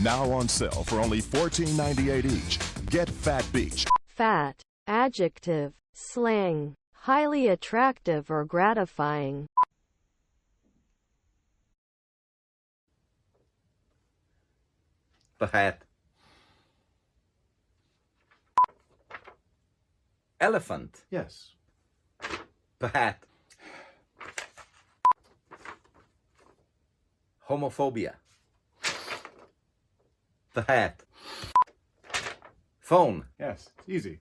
Now on sale for only $14.98 each. Get Phat Beach. Fat, adjective, slang, highly attractive or gratifying. Phat. Elephant. Yes. Phat. Homophobia. Phat. Phone. Yes. Easy.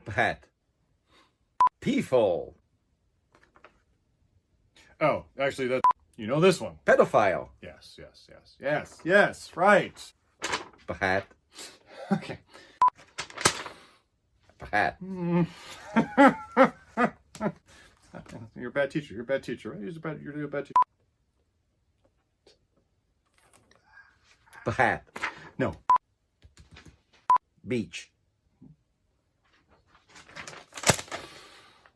Phat. Peephole. Oh, actually, that you know this one. Pedophile. Yes. Yes. Right. Phat. Okay. Phat. You're a bad teacher. Right? You're a bad teacher. Phat. No. Beach.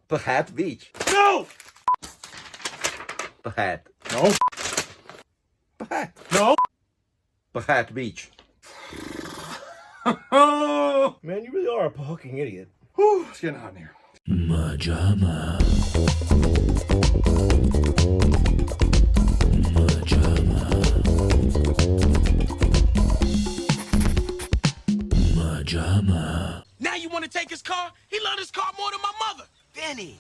Phat Beach. No. Phat. No. Phat. No. Phat Beach. Oh. Man, you really are a fucking idiot. Whew, it's getting hot in here. MaJaMa. MaJaMa. MaJaMa. Now you want to take his car? He loved his car more than my mother. Benny.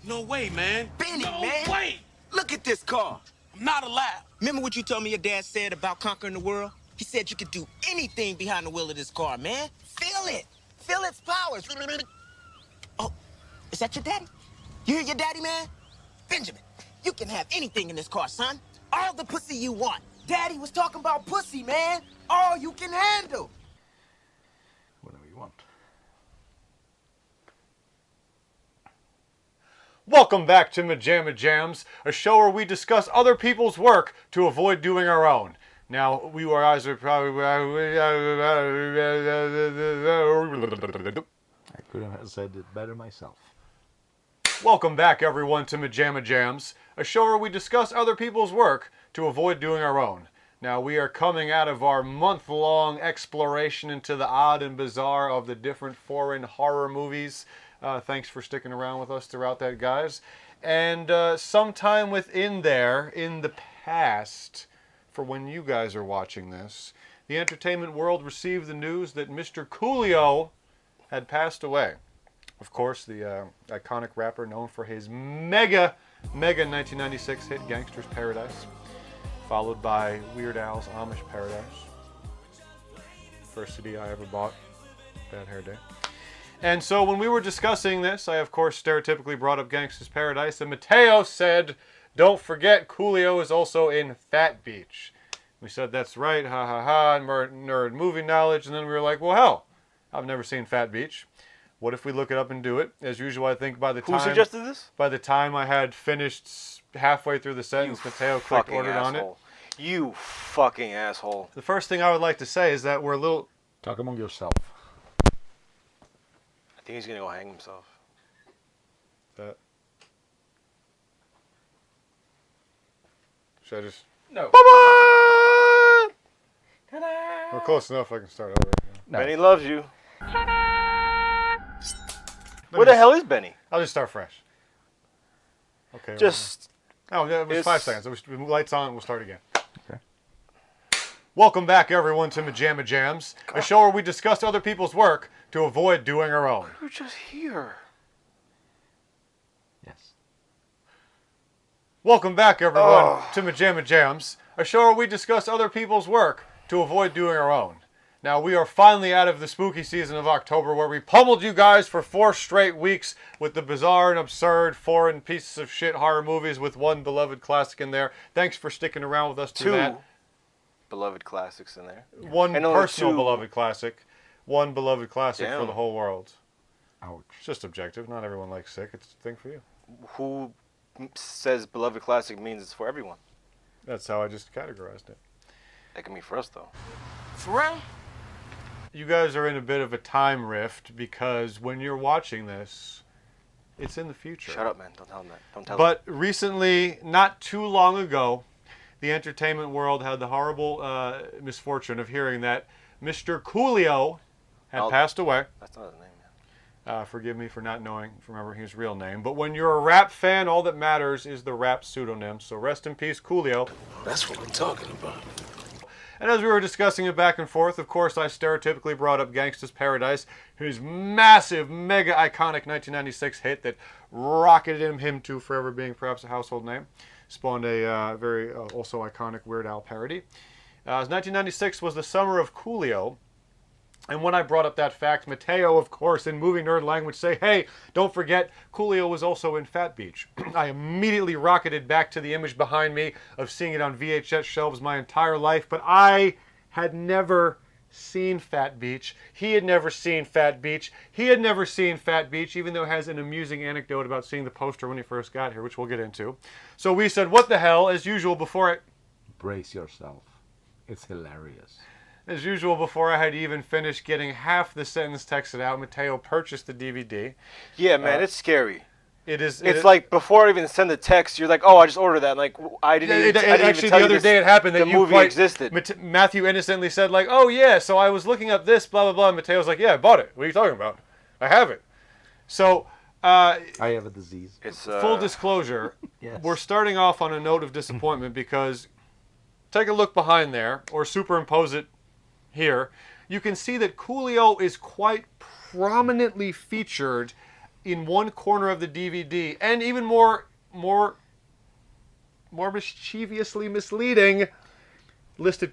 No way, man. Benny, no man. way. Look at this car. I'm not allowed. Remember what you told me your dad said about conquering the world? He said you could do anything behind the wheel of this car, man. Feel it. Feel its powers. Oh, is that your daddy? You hear your daddy, man? Benjamin, you can have anything in this car, son. All the pussy you want. Daddy was talking about pussy, man. All you can handle. Whatever you want. Welcome back to MaJaMa Jams, a show where we discuss other people's work to avoid doing our own. Now, we guys are probably... I couldn't have said it better myself. Welcome back, everyone, to MaJaMa Jams, a show where we discuss other people's work to avoid doing our own. Now, we are coming out of our month-long exploration into the odd and bizarre of the different foreign horror movies. Thanks for sticking around with us throughout that, guys. And sometime within there, in the past, for when you guys are watching this, the entertainment world received the news that Mr. Coolio had passed away. Of course, the iconic rapper known for his mega 1996 hit Gangsta's Paradise, followed by Weird Al's Amish Paradise. First CD I ever bought. Bad Hair Day. And so when we were discussing this, I of course stereotypically brought up Gangsta's Paradise, and Mateo said, don't forget Coolio is also in Phat Beach. We said, that's right, ha ha ha, nerd movie knowledge, and then we were like, well hell, I've never seen Phat Beach. What if we look it up and do it? As usual, I think by the time... Who suggested this? By the time I had finished halfway through the sentence, Mateo clicked ordered on it. You fucking asshole. The first thing I would like to say is that we're a little... Talk among yourself. I think he's gonna go hang himself. That... Should I just... No. Bye-bye! We're close enough, I can start over. No. Benny loves you. Where the hell is Benny? I'll just start fresh. Okay. Just... Oh, it was 5 seconds. It was, lights on, we'll start again. Okay. Welcome back, everyone, to MaJaMa Jams, a show where we discuss other people's work to avoid doing our own. We're just here. Yes. Welcome back, everyone, to MaJaMa Jams, a show where we discuss other people's work to avoid doing our own. Now, we are finally out of the spooky season of October where we pummeled you guys for 4 straight weeks with the bizarre and absurd foreign pieces of shit horror movies with one beloved classic in there. Thanks for sticking around with us through that. 2 beloved classics in there. One And only personal 2. beloved classic. One beloved classic for Damn. the whole world. Ouch. It's just objective. Not everyone likes Sick. It's a thing for you. Who says beloved classic means it's for everyone? That's how I just categorized it. That can be for us, though. For real? You guys are in a bit of a time rift because when you're watching this, it's in the future. Shut up, man. Don't tell him that. Don't tell him. But recently, not too long ago, the entertainment world had the horrible misfortune of hearing that Mr. Coolio had passed away. That's not his name, man. Forgive me for not remembering his real name. But when you're a rap fan, all that matters is the rap pseudonym. So rest in peace, Coolio. That's what I'm talking about. And as we were discussing it back and forth, of course, I stereotypically brought up Gangsta's Paradise, his massive, mega iconic 1996 hit that rocketed him to forever being perhaps a household name. Spawned a very also iconic Weird Al parody. 1996 was the summer of Coolio. And when I brought up that fact, Mateo, of course, in movie nerd language, say, hey, don't forget, Coolio was also in Phat Beach. I immediately rocketed back to the image behind me of seeing it on VHS shelves my entire life, but I had never seen Phat Beach. He had never seen Phat Beach. He had never seen Phat Beach, even though it has an amusing anecdote about seeing the poster when he first got here, which we'll get into. So we said, what the hell, as usual, before I... Brace yourself. It's hilarious. As usual, before I had even finished getting half the sentence texted out, Mateo purchased the DVD. Yeah, man, it's scary. It is. It's like before I even send the text, you're like, "Oh, I just ordered that." Like I didn't. Even Actually, tell the you other day it happened that the movie existed. Matthew innocently said, like, "Oh yeah, so I was looking up this, blah blah blah." And Mateo's like, "Yeah, I bought it. What are you talking about? I have it." So. I have a disease. It's full disclosure. Yes. We're starting off on a note of disappointment because take a look behind there or superimpose it here. You can see that Coolio is quite prominently featured in one corner of the DVD, and even more mischievously misleading, listed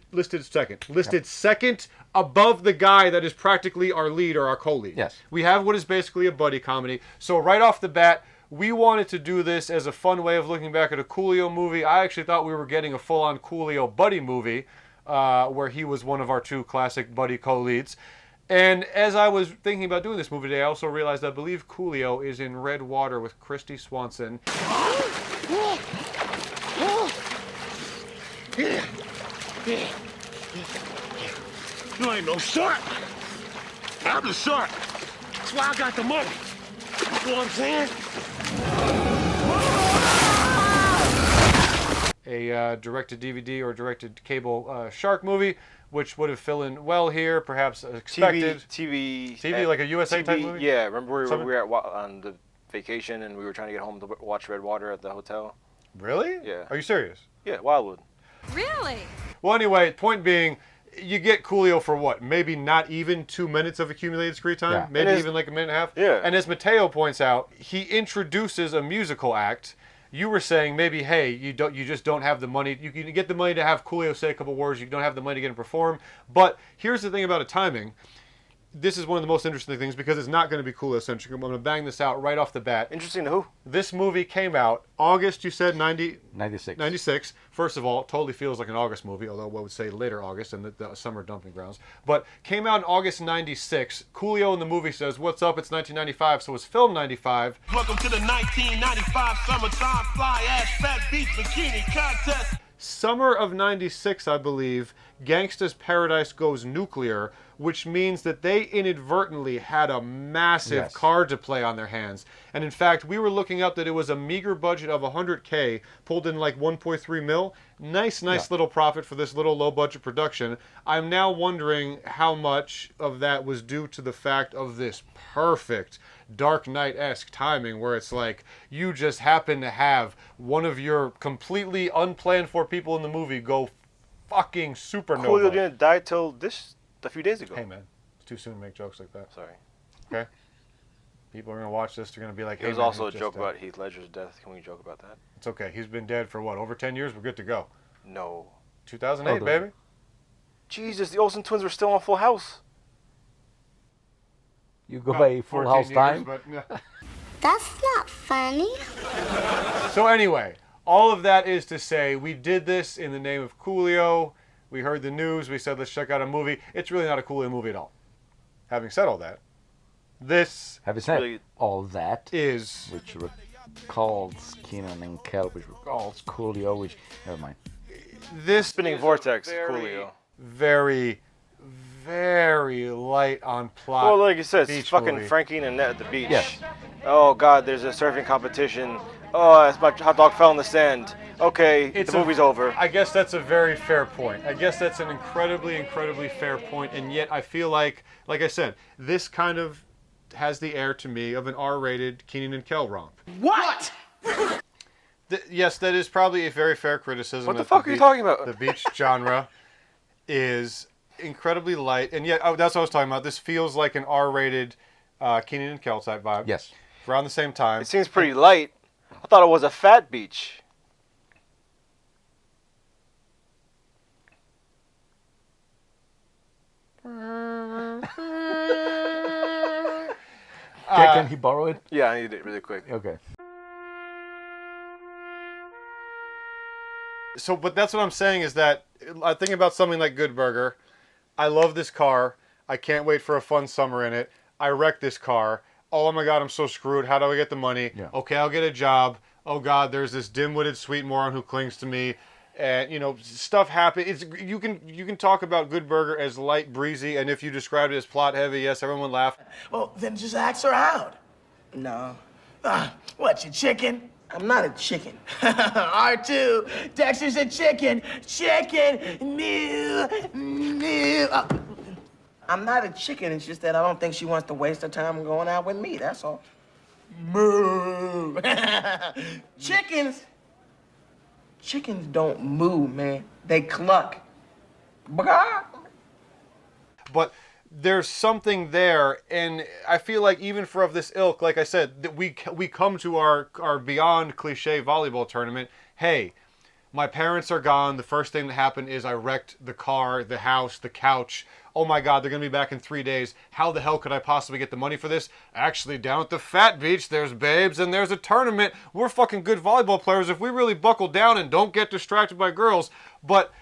second above the guy that is practically our lead or our co-lead. Yes. We have what is basically a buddy comedy. So right off the bat, we wanted to do this as a fun way of looking back at a Coolio movie. I actually thought we were getting a full-on Coolio buddy movie, where he was one of our two classic buddy co-leads. And as I was thinking about doing this movie today, I also realized I believe Coolio is in Red Water with Christy Swanson. You ain't no shark. I'm the shark. That's why I got the money. You know what I'm saying? A directed-DVD or directed-cable shark movie, which would have filled in well here, perhaps expected. TV, like a USA type movie? Yeah, remember we were on the vacation and we were trying to get home to watch Red Water at the hotel? Really? Yeah. Are you serious? Yeah, Wildwood. Really? Well, anyway, point being, you get Coolio for what? Maybe not even 2 minutes of accumulated screen time? Yeah. Maybe even like a minute and a half? Yeah. And as Mateo points out, he introduces a musical act. You were saying maybe, hey, you just don't have the money. You can get the money to have Coolio say a couple words. You don't have the money to get him to perform. But here's the thing about a timing. This is one of the most interesting things because it's not going to be Coolio-centric. I'm going to bang this out right off the bat. Interesting to who? This movie came out August, you said, 96. 96. First of all, it totally feels like an August movie, although I would say later August and the summer dumping grounds. But came out in August 96. Coolio in the movie says, what's up, it's 1995, so it's filmed 95. Welcome to the 1995 summertime fly-ass Phat Beach bikini contest. Summer of 96, I believe, Gangsta's Paradise goes nuclear, which means that they inadvertently had a massive card to play on their hands. And in fact, we were looking up that it was a meager budget of $100K, pulled in like 1.3 mil. Nice little profit for this little low-budget production. I'm now wondering how much of that was due to the fact of this perfect Dark Knight-esque timing where it's like you just happen to have one of your completely unplanned for people in the movie go fucking supernova. Coolio didn't die till a few days ago. Hey man, it's too soon to make jokes like that. Sorry. Okay? People are going to watch this, they're going to be like, hey, There's man, also a just joke died. about Heath Ledger's death. Can we joke about that? It's okay. He's been dead for what, over 10 years? We're good to go. No. 2008, baby. Jesus, the Olsen twins were still on Full House. You go by Full House time? But, yeah. That's not funny. So anyway, all of that is to say, we did this in the name of Coolio. We heard the news. We said, let's check out a movie. It's really not a Coolio movie at all. Having said all that, this Having said really all that, is... which recalls Keenan and Kel, which recalls Coolio, which... Never mind. This Spinning Vortex, Coolio. very, very light on plot. Well, like you said, it's beach fucking movie. Frankie and Annette at the beach. Yes. Oh God, there's a surfing competition. Oh, my hot dog fell in the sand. Okay, the movie's over. I guess that's a very fair point. I guess that's an incredibly fair point, and yet I feel like I said, this kind of has the air to me of an R-rated Kenan and Kel romp. What? Yes, that is probably a very fair criticism. What the fuck are you talking about? The beach genre is incredibly light, and yet that's what I was talking about. This feels like an R-rated Kenan and Kel type vibe. Yes. Around the same time. It seems pretty light. I thought it was a Phat Beach. Can he borrow it? Yeah, I need it really quick. Okay. So, but that's what I'm saying is that I think about something like Good Burger. I love this car. I can't wait for a fun summer in it. I wrecked this car. Oh my God, I'm so screwed. How do I get the money? Yeah. Okay, I'll get a job. Oh God, there's this dim-witted sweet moron who clings to me. And, you know, stuff happens. You can talk about Good Burger as light, breezy, and if you described it as plot heavy, yes, everyone would laugh. Well, then just ask her out. No. What, you chicken? I'm not a chicken. R2, Dexter's a chicken. Chicken, moo, moo. I'm not a chicken, it's just that I don't think she wants to waste her time going out with me, that's all. Moo. Chickens don't moo, man. They cluck. But there's something there, and I feel like even for of this ilk, like I said, that we come to our beyond cliche volleyball tournament. Hey, my parents are gone. The first thing that happened is I wrecked the car, the house, the couch. Oh my God, they're going to be back in 3 days. How the hell could I possibly get the money for this? Actually, down at the Phat Beach, there's babes and there's a tournament. We're fucking good volleyball players if we really buckle down and don't get distracted by girls. But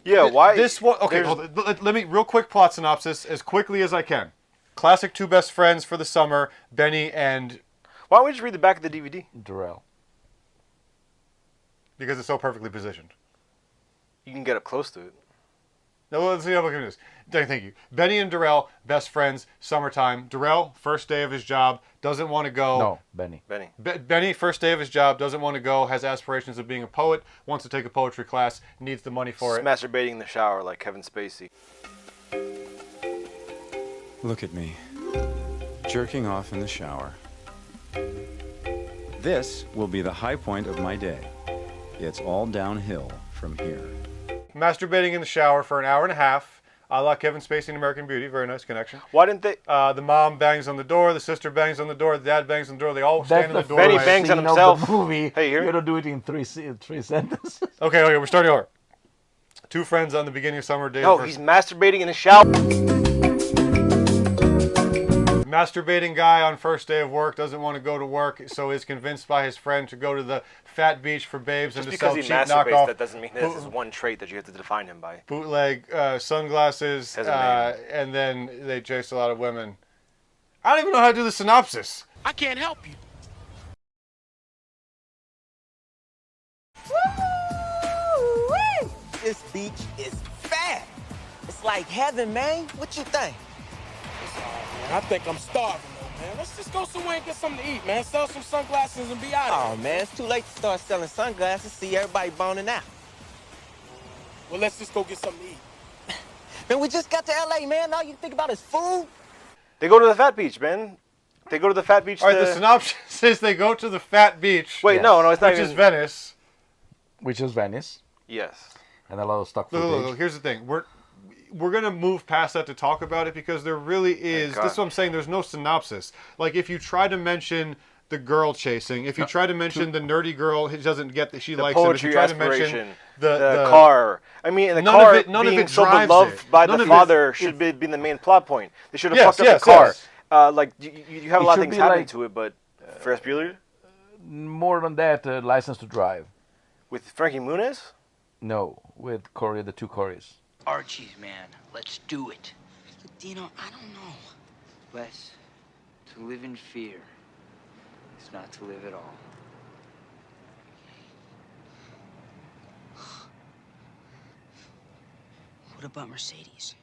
yeah, why? This one, okay, hold on. Let me, real quick plot synopsis as quickly as I can. Classic two best friends for the summer, Benny and... Why don't we just read the back of the DVD? Darrell. Because it's so perfectly positioned. You can get up close to it. No, let's see how look at this. Thank you. Benny and Darrell, best friends, summertime. Darrell, first day of his job, doesn't want to go. No, Benny. Benny, first day of his job, doesn't want to go, has aspirations of being a poet, wants to take a poetry class, needs the money for it. Masturbating in the shower like Kevin Spacey. Look at me, jerking off in the shower. This will be the high point of my day. It's all downhill from here. Masturbating in the shower for an hour and a half. A la Kevin Spacey in American Beauty. Very nice connection. Why didn't they? The mom bangs on the door. The sister bangs on the door. The dad bangs on the door. They all stand in the door. Benny bangs on himself. The movie. Hey, you gotta do it in three sentences. Okay, we're starting over. Two friends on the beginning of summer day. No, he's masturbating in the shower. Masturbating guy on first day of work doesn't want to go to work, so is convinced by his friend to go to the Phat Beach for babes and to sell cheap knockoff. Just because he masturbates, that doesn't mean this is one trait that you have to define him by. Bootleg sunglasses, and then they chase a lot of women. I don't even know how to do the synopsis. I can't help you. Woo-wee! This beach is fat. It's like heaven, man. What you think? I think I'm starving, though, man. Let's just go somewhere and get something to eat, man. Sell some sunglasses and be out of here. Oh, man, it's too late to start selling sunglasses. See everybody boning out. Well, let's just go get something to eat. Man, we just got to L.A., man. All you think about is food. They go to the Phat Beach, man. They go to the Phat Beach. All right, the synopsis is they go to the Phat Beach. Wait, no, it's not which is Venice. Which is Venice. Yes. And a lot of stock footage. Look, here's the thing. We're going to move past that to talk about it because there really is, this is what I'm saying, there's no synopsis. Like, if you try to mention the girl chasing, if you try to mention the nerdy girl who doesn't get that she likes him, if you try to mention the car. I mean, the car being so beloved by the father should be the main plot point. They should have fucked up the car. Like, you have a lot of things happening to it, but Ferris Bueller? More than that, License to Drive. With Frankie Muniz? No, with Corey, the two Coreys. Archie's, man. Let's do it. But, Dino, I don't know. Les, to live in fear is not to live at all. What about Mercedes?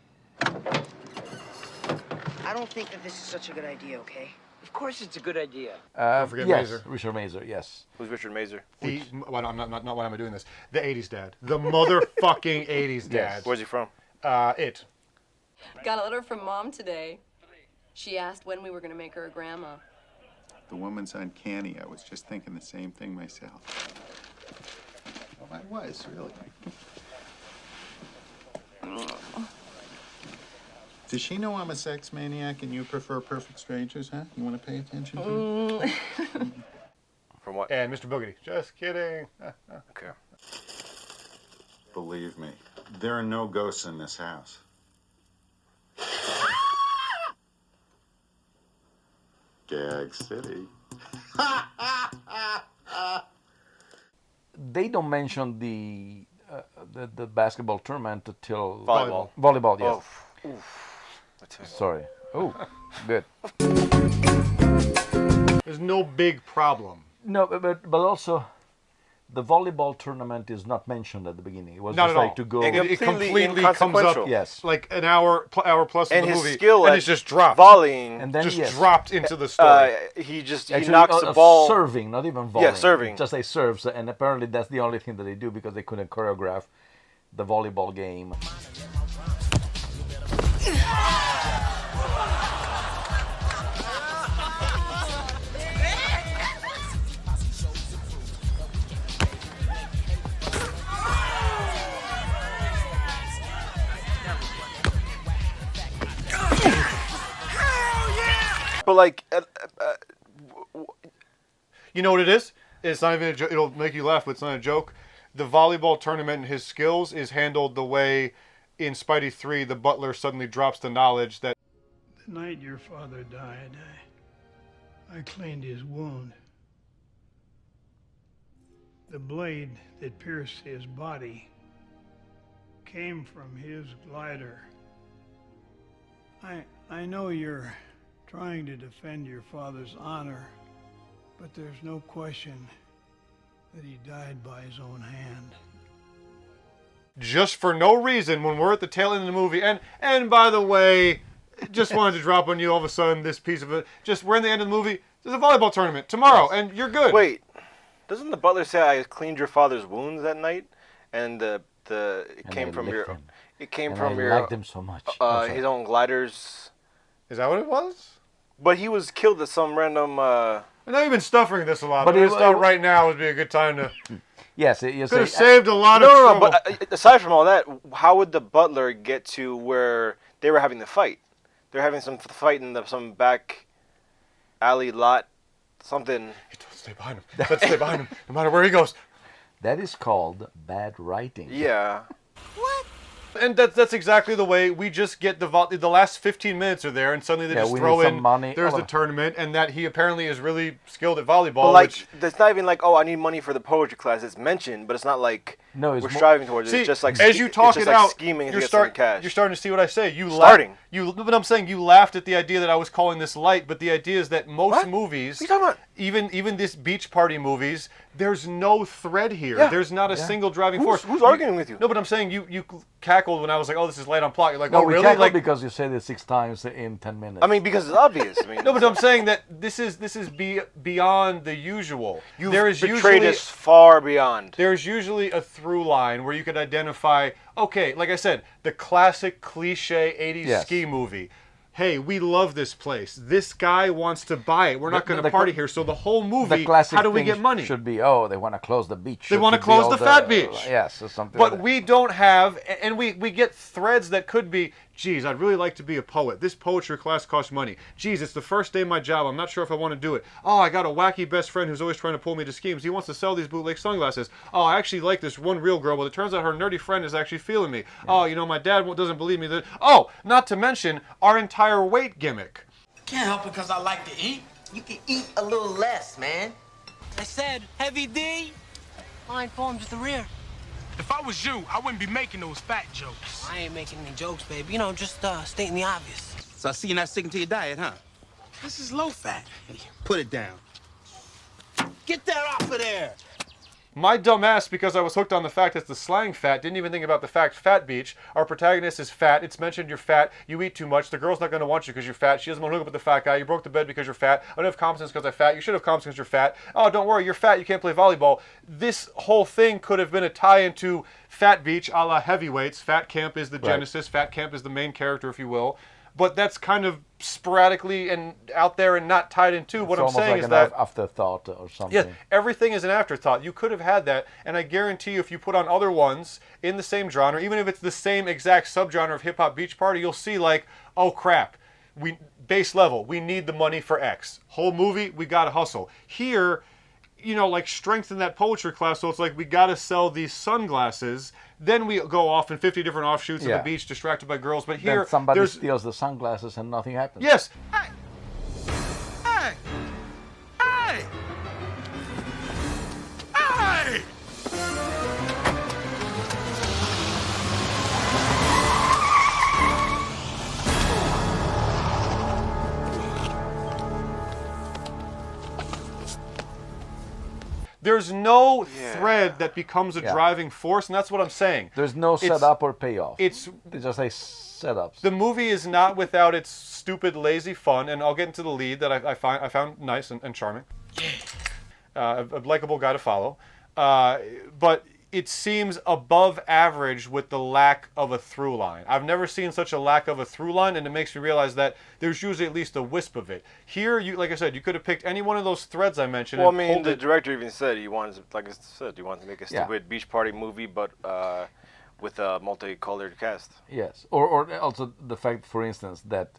I don't think that this is such a good idea, okay? Of course it's a good idea. Don't forget yes, Mazer. Richard Mazer, yes. Who's Richard Mazer? Not why am I doing this? The 80s dad. The motherfucking 80s dad. Yes. Where's he from? It. Got a letter from Mom today. She asked when we were going to make her a grandma. The woman's uncanny. I was just thinking the same thing myself. Well, I was, really. Does she know I'm a sex maniac and you prefer perfect strangers, huh? You want to pay attention to me? From what? And Mr. Boogedy. Just kidding. Okay. Believe me, there are no ghosts in this house. Gag City. They don't mention the basketball tournament until volleyball. Volleyball, yes. Oh. Oof. Sorry. Oh, good. There's no big problem. No, but also the volleyball tournament is not mentioned at the beginning. It was not just at like all. to go. It completely comes up yes. like an hour plus and of the his movie, skill and at it's just dropped. Volleying, and then just dropped into the story. He Actually, knocks the ball. Serving, not even volleying. Yeah, serving. Just they serves, and apparently that's the only thing that they do because they couldn't choreograph the volleyball game. But like, you know what it is? It's not even a joke. It'll make you laugh, but it's not a joke. The volleyball tournament and his skills is handled the way in Spidey 3, the butler suddenly drops the knowledge that the night your father died, I cleaned his wound. The blade that pierced his body came from his glider. I know you're trying to defend your father's honor, but there's no question that he died by his own hand. just for no reason when we're at the tail end of the movie, and by the way, just wanted to drop on you all of a sudden this piece of it. Just we're in the end of the movie. There's a volleyball tournament tomorrow, and you're good. Wait, doesn't the butler say I cleaned your father's wounds that night, and it came from your I liked him so much. His own gliders. Is that what it was? But he was killed at some random. I know you've been stuffing this a lot, but I just thought right now would be a good time to. Yes, you could have saved a lot of trouble. No, but aside from all that, how would the butler get to where they were having the fight? They're having some fight in some back alley lot, something. Let's stay behind him. Let's stay behind him, no matter where he goes. That is called bad writing. Yeah. What? And that's exactly the way we just get the last 15 minutes are there, and suddenly they just throw in money. There's the tournament, and that he apparently is really skilled at volleyball. But like, it's not even like, oh, I need money for the poetry class. It's mentioned, but it's not like we're striving towards it. It's just like as you talk it out, scheming to get some cash. You're starting to see what I say. But I'm saying you laughed at the idea that I was calling this light, but the idea is that most movies, what are you talking about? even this beach party movies, there's no thread here. Yeah. There's not a single driving force. Who's arguing with you? No, but I'm saying you cackled when I was like, oh, this is light on plot. You're like, no, oh, we really? Cackled Like because you said it 6 times in 10 minutes. I mean, because it's obvious. I mean, no, but I'm saying that this is beyond the usual. There is betrayed us far beyond. There's usually a through line where you could identify, okay, like I said, the classic cliche 80s ski movie. Hey, we love this place. This guy wants to buy it. We're not going to party here. So the whole movie, how do we get money? Should be, oh, they want to close the beach. They want to close the Phat Beach. Yes, or something but like that. we don't have, and we get threads that could be, geez, I'd really like to be a poet. This poetry class costs money. Geez, it's the first day of my job. I'm not sure if I want to do it. Oh, I got a wacky best friend who's always trying to pull me to schemes. He wants to sell these bootleg sunglasses. Oh, I actually like this one real girl, but it turns out her nerdy friend is actually feeling me. Yeah. Oh, you know, my dad doesn't believe me. Oh, not to mention our entire weight gimmick. Can't help it because I like to eat. You can eat a little less, man. I said, Heavy D. Line forms at the rear. If I was you, I wouldn't be making those fat jokes. I ain't making any jokes, baby. You know, just stating the obvious. So I see you're not sticking to your diet, huh? This is low fat. Put it down. Get that off of there. My dumb ass, because I was hooked on the fact it's the slang fat, didn't even think about the fact Phat Beach, our protagonist is fat. It's mentioned you're fat, you eat too much, the girl's not going to want you because you're fat, she doesn't want to hook up with the fat guy, you broke the bed because you're fat, I don't have confidence because I'm fat, you should have confidence because you're fat, oh, don't worry, you're fat, you can't play volleyball. This whole thing could have been a tie into Phat Beach a la Heavyweights. Phat Camp is the genesis, Phat Camp is the main character, if you will. But that's kind of sporadically and out there and not tied into. What I'm saying is that afterthought or something. Yeah, everything is an afterthought. You could have had that, and I guarantee you, if you put on other ones in the same genre, even if it's the same exact subgenre of hip hop beach party, you'll see like, oh crap, base level, we need the money for X. Whole movie, we gotta hustle. Here, you know, like strengthen that poetry class, so it's like we gotta sell these sunglasses. Then we go off in 50 different offshoots at the beach, distracted by girls. But here, then somebody steals the sunglasses and nothing happens. Yes. Hey! Hey! Hey! Hey! There's no thread that becomes a driving force, and that's what I'm saying. There's no setup or payoff. It's just like setups. The movie is not without its stupid, lazy fun, and I'll get into the lead that I found nice and charming. A likable guy to follow. But it seems above average with the lack of a through line. I've never seen such a lack of a through line, and it makes me realize that there's usually at least a wisp of it. Here, like I said, you could have picked any one of those threads I mentioned. Well, I mean, the director even said he wanted, like I said, he wanted to make a stupid beach party movie, but with a multicolored cast. Yes, or also the fact, for instance, that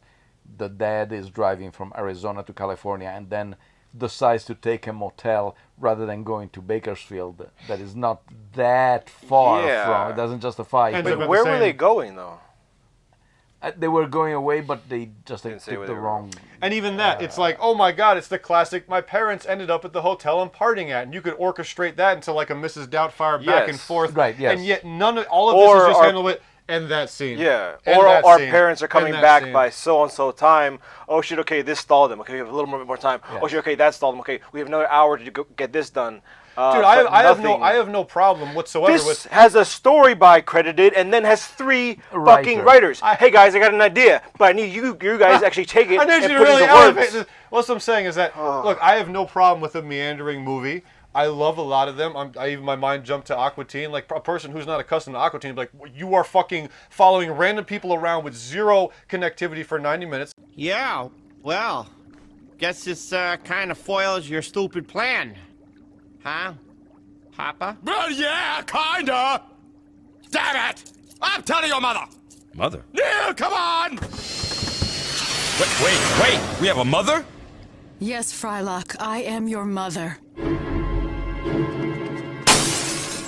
the dad is driving from Arizona to California and then decides to take a motel rather than going to Bakersfield. That is not that far from. It doesn't justify. But where were they going though? They were going away, but they just took the wrong. And even that, it's like, oh my God, it's the classic. My parents ended up at the hotel I'm partying at, and you could orchestrate that into like a Mrs. Doubtfire back and forth. Right. Yes. And yet all of this is just handled with. And that scene. Yeah. Or our parents are coming back by so-and-so time. Oh, shit, okay, this stalled them. Okay, we have a little more time. Yeah. Oh, shit, okay, that stalled them. Okay, we have another hour to get this done. Dude, I have no problem whatsoever with... This has a story by credited and then has 3 fucking writers. Hey, guys, I got an idea, but I need you guys actually take it and put it into words. What I'm saying is that, look, I have no problem with a meandering movie. I love a lot of them. Even my mind jumped to Aqua Teen. Like a person who's not accustomed to Aqua Teen, like you are fucking following random people around with zero connectivity for 90 minutes. Yeah, well, guess this kind of foils your stupid plan, huh, Papa? Well, yeah, kinda. Damn it! I'm telling your mother. Mother? Neil, come on! Wait! We have a mother? Yes, Frylock, I am your mother.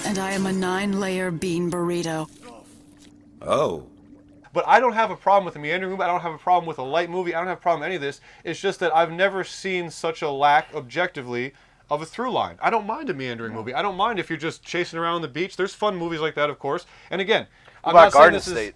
And I am a 9-layer bean burrito. Oh. But I don't have a problem with a meandering movie. I don't have a problem with a light movie. I don't have a problem with any of this. It's just that I've never seen such a lack, objectively, of a through line. I don't mind a meandering movie. I don't mind if you're just chasing around the beach. There's fun movies like that, of course. And again, I'm not saying this is...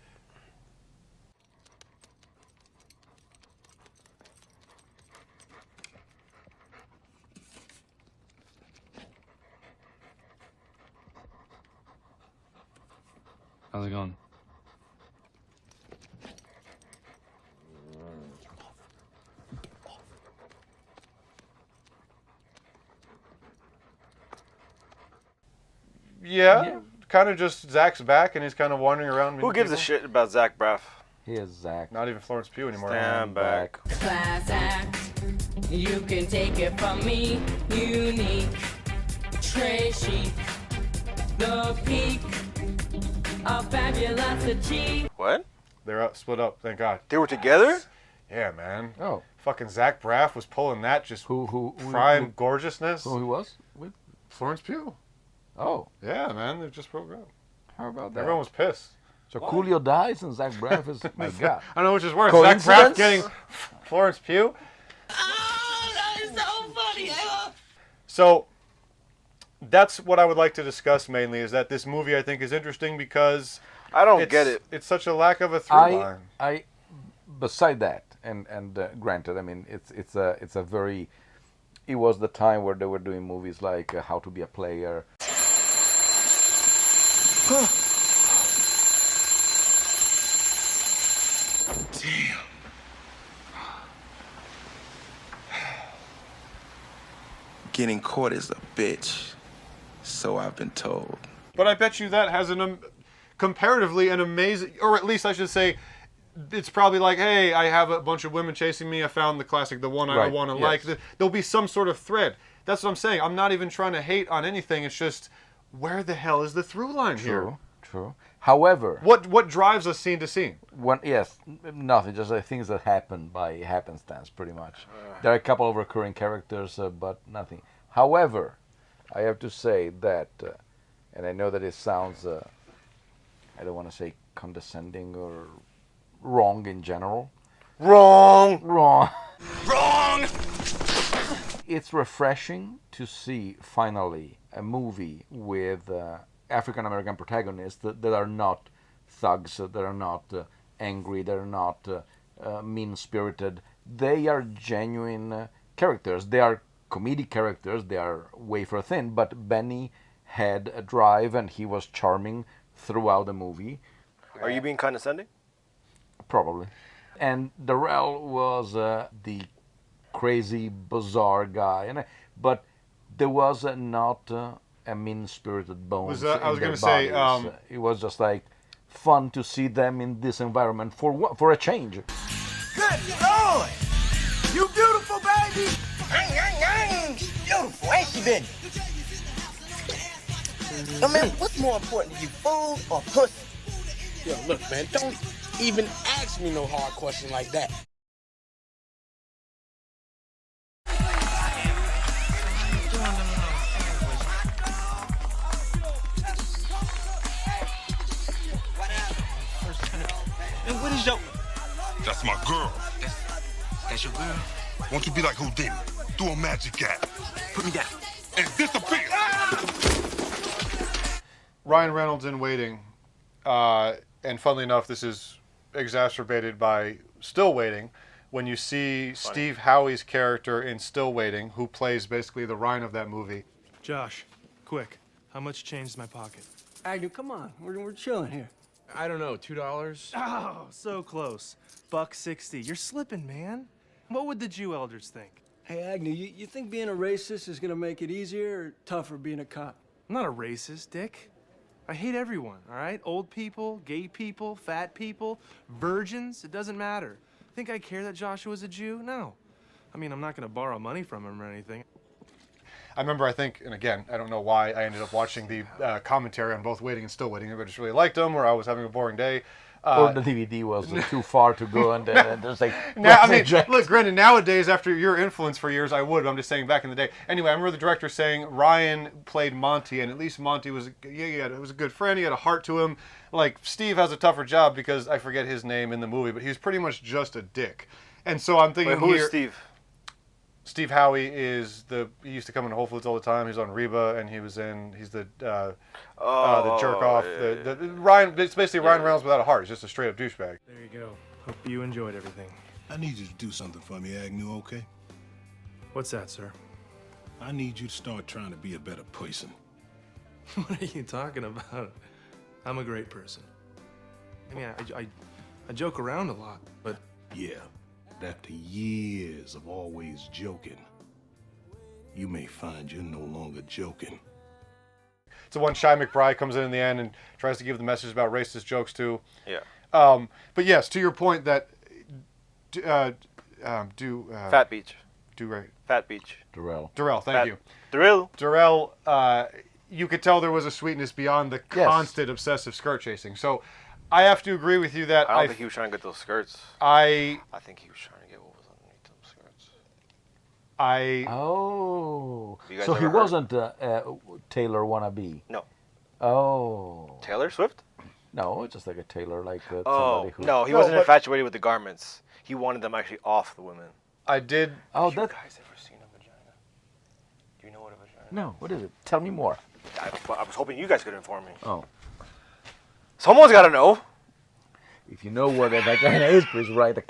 How's it going? Yeah. Kind of just Zach's back and he's kind of wandering around. Who gives a shit about Zach Braff? He is Zach. Not even Florence Pugh anymore. Stand back. Class act. You can take it from me. Unique. Trey chic. The peak. A fabulous achieve. What? They're split up, thank God. They were together? Yeah, man. Oh. Fucking Zach Braff was pulling that just prime gorgeousness. Who he was with? Florence Pugh. Oh. Yeah, man. They just broke up. How about that? Everyone was pissed. So Coolio dies and Zach Braff is... my God. I don't know which is worse. Zach Braff getting Florence Pugh? Oh, that is so funny. So... that's what I would like to discuss mainly, is that this movie I think is interesting because I don't get it. It's such a lack of a through line. Beside that, and granted, I mean it's a very, it was the time where they were doing movies like How to Be a Player. Damn. Getting caught is a bitch, so I've been told. But I bet you that has comparatively an amazing, or at least I should say, it's probably like, hey, I have a bunch of women chasing me. I found the classic, the one I want to like. There'll be some sort of thread. That's what I'm saying. I'm not even trying to hate on anything. It's just, where the hell is the through line here? True. However, what drives us scene to scene? Nothing. Just things that happen by happenstance, pretty much. There are a couple of recurring characters, but nothing. However, I have to say that, and I know that it sounds, I don't want to say condescending or wrong in general. Wrong. It's refreshing to see finally a movie with African American protagonists that are not thugs, that are not angry, that are not mean-spirited. They are genuine characters. They are comedic characters. They are wafer thin, but Benny had a drive and he was charming throughout the movie. Are you being condescending? Probably. And Darrell was the crazy, bizarre guy, but there was not a mean-spirited bones. I was going to say, it was just like fun to see them in this environment for a change. Good Lord! You beautiful, baby! Beautiful, ain't she, been? No, man, what's more important to you, food or pussy? Yo, look, man, don't even ask me no hard question like that. And what is your... That's my girl. That's your girl? Won't you be like Houdini? Do a magic act. Put me down. And disappear. Ryan Reynolds in Waiting, and funnily enough, this is exacerbated by Still Waiting. When you see Steve Howey's character in Still Waiting, who plays basically the Ryan of that movie. Josh, quick, how much change is my pocket? Agnew, come on. We're chilling here. I don't know, $2? Oh, so close. $1.60. You're slipping, man. What would the Jew elders think? Hey, Agnew, you think being a racist is gonna make it easier or tougher being a cop? I'm not a racist, Dick. I hate everyone, all right? Old people, gay people, fat people, virgins, it doesn't matter. Think I care that Joshua's a Jew? No. I mean, I'm not gonna borrow money from him or anything. I remember, I think, and again, I don't know why I ended up watching the commentary on both Waiting and Still Waiting. I just really liked them, or I was having a boring day. Or the DVD was too far to go, and there's like... Now, I mean, look, granted, nowadays, after your influence for years, I would, but I'm just saying back in the day. Anyway, I remember the director saying Ryan played Monty, and at least Monty was, it was a good friend, he had a heart to him. Like, Steve has a tougher job because I forget his name in the movie, but he's pretty much just a dick. And so I'm thinking who is Steve? Steve Howey is he used to come in Whole Foods all the time. He's on Reba, and he's the jerk off. Ryan, it's basically Ryan Reynolds without a heart. He's just a straight up douchebag. There you go. Hope you enjoyed everything. I need you to do something for me, Agnew, okay? What's that, sir? I need you to start trying to be a better person. What are you talking about? I'm a great person. I mean, I joke around a lot, but... Yeah. After years of always joking, you may find you're no longer joking. It's the one Shy McBride comes in the end and tries to give the message about racist jokes too. Yeah. But yes, to your point that Phat Beach. Phat Beach. Darrell, thank you. Darrell, you could tell there was a sweetness beyond the constant obsessive skirt chasing. So I have to agree with you that I don't think he was trying to get those skirts. I think he was trying to get what was underneath them skirts. So he wasn't a Taylor wannabe? No. Oh. Taylor Swift? No, just like a tailor, like somebody who... No, he wasn't infatuated with the garments. He wanted them actually off the women. I did... Oh, you guys ever seen a vagina? Do you know what a vagina is? No, what is it? Tell me more. I was hoping you guys could inform me. Oh. Someone's got to know. If you know what a vagina is, please write a...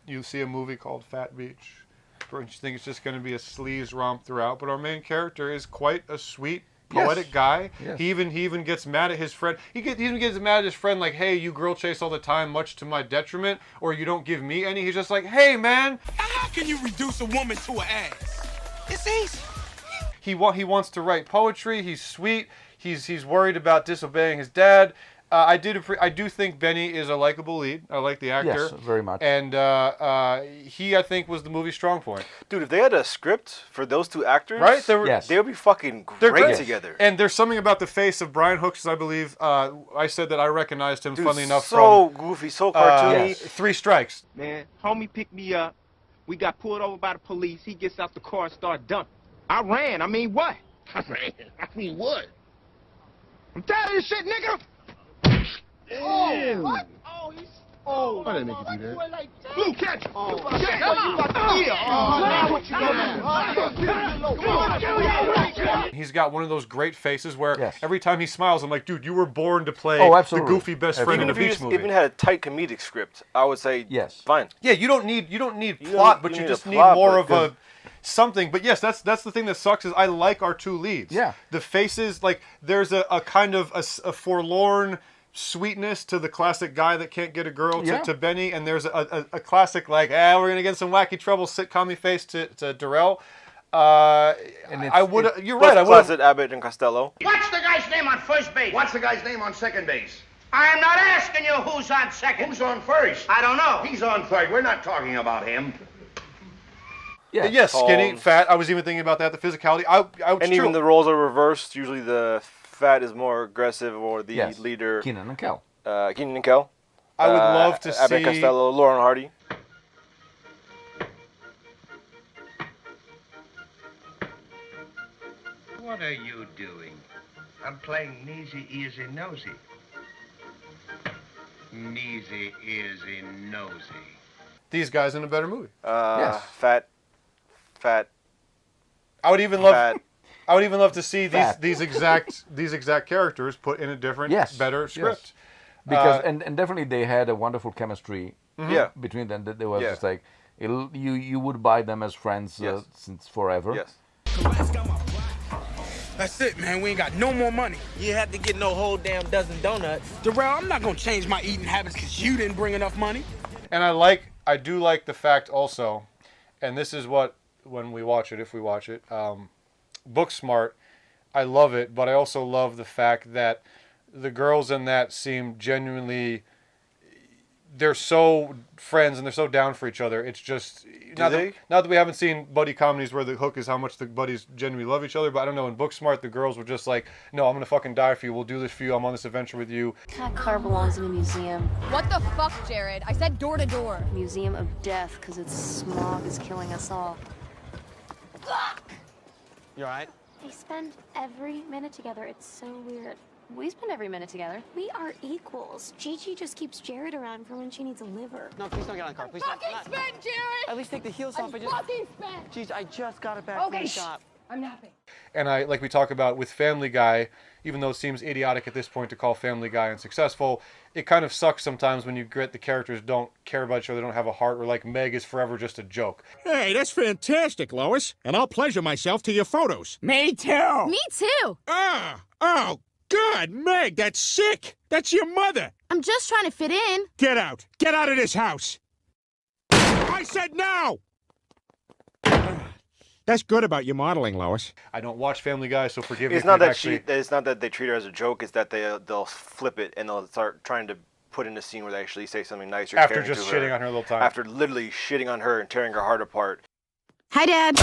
You see a movie called Phat Beach, and you think it's just going to be a sleaze romp throughout, but our main character is quite a sweet poetic guy. Yes. He even gets mad at his friend. He even gets mad at his friend like, hey, you girl chase all the time, much to my detriment, or you don't give me any. He's just like, hey, man. How can you reduce a woman to an ass? It's easy. He wants to write poetry. He's sweet. He's worried about disobeying his dad. I do think Benny is a likable lead. I like the actor. Yes, very much. And he, I think, was the movie's strong point. Dude, if they had a script for those two actors, right? They would be fucking great together. And there's something about the face of Brian Hooks, I believe. I said that I recognized him, Dude, funnily enough, so from goofy, so cartoony. 3 Strikes. Man, homie picked me up. We got pulled over by the police. He gets out the car and started dumping. I ran. I mean, what? I mean, what? I'm tired of this shit, nigga. Oh, what? Oh, he's... Oh, I didn't make you do that. Like Blue, catch him. Oh, shit. He's got one of those great faces where every time he smiles, I'm like, dude, you were born to play the goofy best friend in a beach movie. Even had a tight comedic script, I would say fine. Yeah, you don't need plot, but you just need more of a something. But yes, that's the thing that sucks is I like our two leads. Yeah. The faces, like there's a kind of a forlorn sweetness to the classic guy that can't get a girl to Benny, and there's a classic like, we're gonna get some wacky trouble sitcom-y face to Darrell. You're right. I would. Classic Abbott and Costello. What's the guy's name on first base? What's the guy's name on second base? I am not asking you who's on second. Who's on first? I don't know. He's on third. We're not talking about him. Yeah, yes, skinny, fat. I was even thinking about that. The physicality. Even the roles are reversed. Usually the fat is more aggressive, or the leader. Keenan and Kel. Keenan and Kel. I would love to Abbott see Costello, Lauren Hardy. What are you doing? I'm playing Neasy Easy Nosy. Neasy Easy Nosy. these guys in a better movie. Fat. I would even love to see these exact characters put in a different, better script. Because and definitely they had a wonderful chemistry. Between them. That they was just like you would buy them as friends since forever. Yes. That's it, man. We ain't got no more money. You had to get no whole damn dozen donuts. Darrell, I'm not gonna change my eating habits because you didn't bring enough money. And I do like the fact also, and this is what, when we watch it, if we watch it, Booksmart, I love it, but I also love the fact that the girls in that seem genuinely, they're so friends and they're so down for each other. It's just, not that we haven't seen buddy comedies where the hook is how much the buddies genuinely love each other, but I don't know, in Booksmart, the girls were just like, no, I'm going to fucking die for you. We'll do this for you. I'm on this adventure with you. That car belongs in a museum. What the fuck, Jared? I said door to door. Museum of death, because its smog is killing us all. You all right? They spend every minute together. It's so weird. We spend every minute together. We are equals. Gigi just keeps Jared around for when she needs a liver. No, please don't get on the car. Please Fucking spin, Jared! At least take the heels off. Fucking spin! Jeez, I just got it back from the shop. I'm napping. And like we talk about with Family Guy, even though it seems idiotic at this point to call Family Guy unsuccessful, it kind of sucks sometimes when you get the characters don't care about each other, they don't have a heart, or like Meg is forever just a joke. Hey, that's fantastic, Lois. And I'll pleasure myself to your photos. Me too. Me too. Oh, God, Meg, that's sick. That's your mother. I'm just trying to fit in. Get out. Get out of this house. I said no. That's good about your modeling, Lois. I don't watch Family Guy, so forgive me. It's not that it's not that they treat her as a joke. It's that they'll flip it and they'll start trying to put in a scene where they actually say something nice or after just shitting on her a little time. After literally shitting on her and tearing her heart apart. Hi, Dad.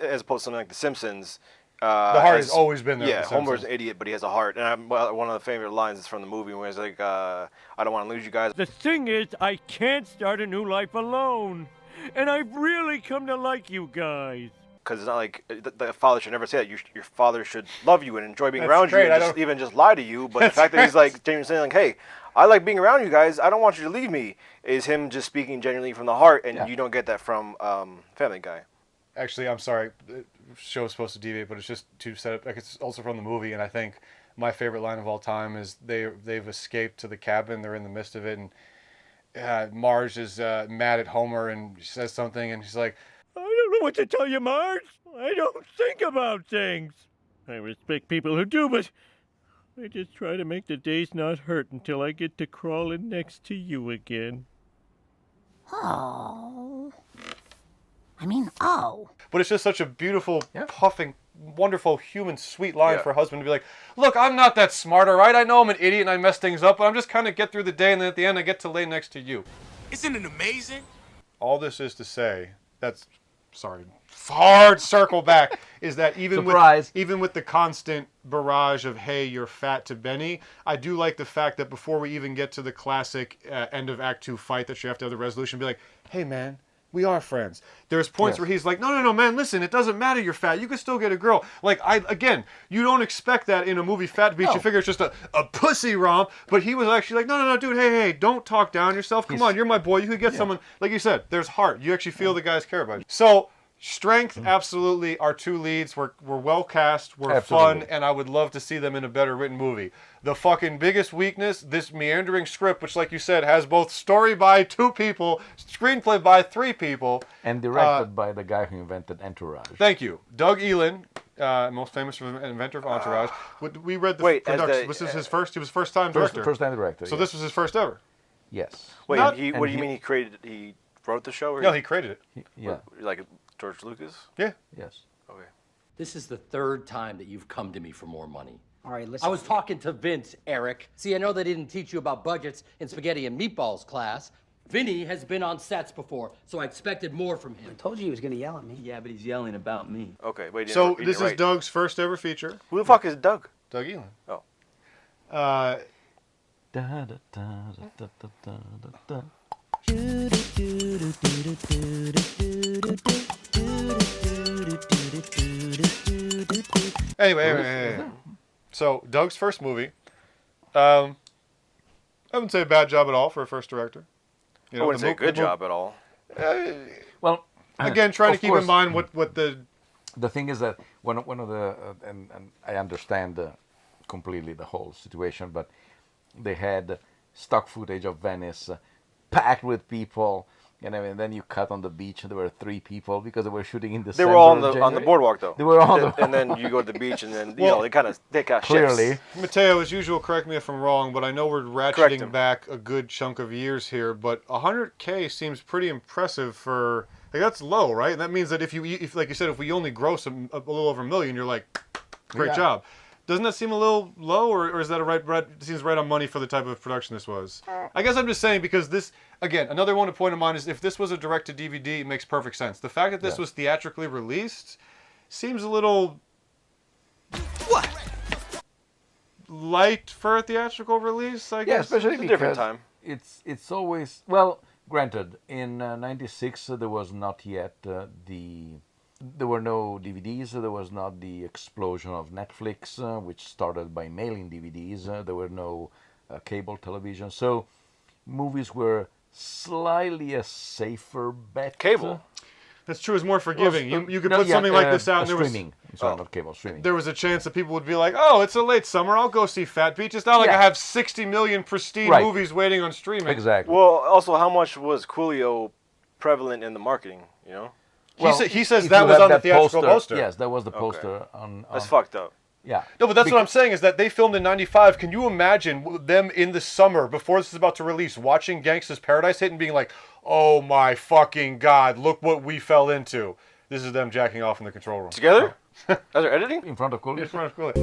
As opposed to something like The Simpsons. The heart has always been there. Yeah, Homer's an idiot, but he has a heart. And one of the favorite lines is from the movie where he's like, I don't want to lose you guys. The thing is, I can't start a new life alone. And I've really come to like you guys. Because it's not like the father should never say that. Your father should love you and enjoy being around you and even just lie to you. But the fact that he's like genuinely saying like, hey, I like being around you guys. I don't want you to leave me. Is him just speaking genuinely from the heart. And you don't get that from Family Guy. Actually, I'm sorry. The show is supposed to deviate, but it's just to set up. Like, it's also from the movie, and I think my favorite line of all time is they've escaped to the cabin. They're in the midst of it, and Marge is mad at Homer, and she says something, and she's like, I don't know what to tell you, Marge. I don't think about things. I respect people who do, but I just try to make the days not hurt until I get to crawling next to you again. Oh. I mean, oh. But it's just such a beautiful, puffing, wonderful, human, sweet line for a husband to be like, look, I'm not that smart, all right? I know I'm an idiot and I mess things up, but I'm just kind of get through the day, and then at the end I get to lay next to you. Isn't it amazing? All this is to say, hard circle back, is that even with the constant barrage of, hey, you're fat to Benny, I do like the fact that before we even get to the classic end of Act 2 fight that you have to have the resolution, be like, hey, man, we are friends. There's points where he's like, no, man, listen, it doesn't matter you're fat. You can still get a girl. Like, again, you don't expect that in a movie, Phat Beach. You figure it's just a pussy romp. But he was actually like, no, dude, hey, don't talk down yourself. Come on, you're my boy. You could get someone. Like you said, there's heart. You actually feel the guys care about you. So, strength, absolutely. Our two leads were well cast, were fun, and I would love to see them in a better written movie. The fucking biggest weakness, this meandering script, which, like you said, has both story by 2 people, screenplay by 3 people. And directed by the guy who invented Entourage. Thank you. Doug Elin, most famous inventor of Entourage. We read the production. Was this his first? He was first-time director. First-time director, So this was his first ever? Yes. Wait, what do you mean he wrote the show? Or No, he created it. Like George Lucas? Yeah. Yes. Okay. This is the 3rd time that you've come to me for more money. All right, listen. I was talking to Vince, Eric. See, I know they didn't teach you about budgets in spaghetti and meatballs class. Vinny has been on sets before, so I expected more from him. I told you he was going to yell at me. Yeah, but he's yelling about me. Okay, wait. So this is Doug's first ever feature. Who the fuck is Doug? Doug Elin. Oh. Anyway. So Doug's first movie. I wouldn't say a bad job at all for a first director. I wouldn't say a good job at all. Well, again, trying to keep in mind what the thing is that one of the and I understand completely the whole situation, but they had stock footage of Venice packed with people. And I mean, then you cut on the beach, and there were 3 people because they were shooting in the. They were all on the boardwalk, though. They were on the. And then you go to the beach, and then they kind of clearly. shifts. Mateo, as usual, correct me if I'm wrong, but I know we're ratcheting back a good chunk of years here. But 100K seems pretty impressive for. Like, that's low, right? And that means that if like you said, if we only gross a little over $1 million, you're like, great job. Doesn't that seem a little low, or is that seems right on money for the type of production this was? I guess I'm just saying because this, again, another one to point in mind is if this was a direct-to-DVD, it makes perfect sense. The fact that this was theatrically released seems a little light for a theatrical release, I guess. Yeah, especially it's a different time. It's always, well, granted, in 96 there was not yet there were no DVDs, there was not the explosion of Netflix, which started by mailing DVDs, there were no cable television, so movies were slightly a safer bet. Cable? That's true, it's more forgiving. You could put something like this out and there was... Streaming. Sorry, not cable, streaming. There was a chance that people would be like, oh, it's a late summer, I'll go see Phat Beach. It's not like I have 60 million pristine movies waiting on streaming. Exactly. Well, also, how much was Coolio prevalent in the marketing, you know? Well, he says that was on the theatrical poster. Yes, that was the poster on... That's fucked up. Yeah. No, but that's what I'm saying is that they filmed in 95. Can you imagine them in the summer, before this is about to release, watching Gangsta's Paradise hit and being like, oh my fucking God, look what we fell into. This is them jacking off in the control room. Together? As they're editing? In front of Coolio? In front of Coolio.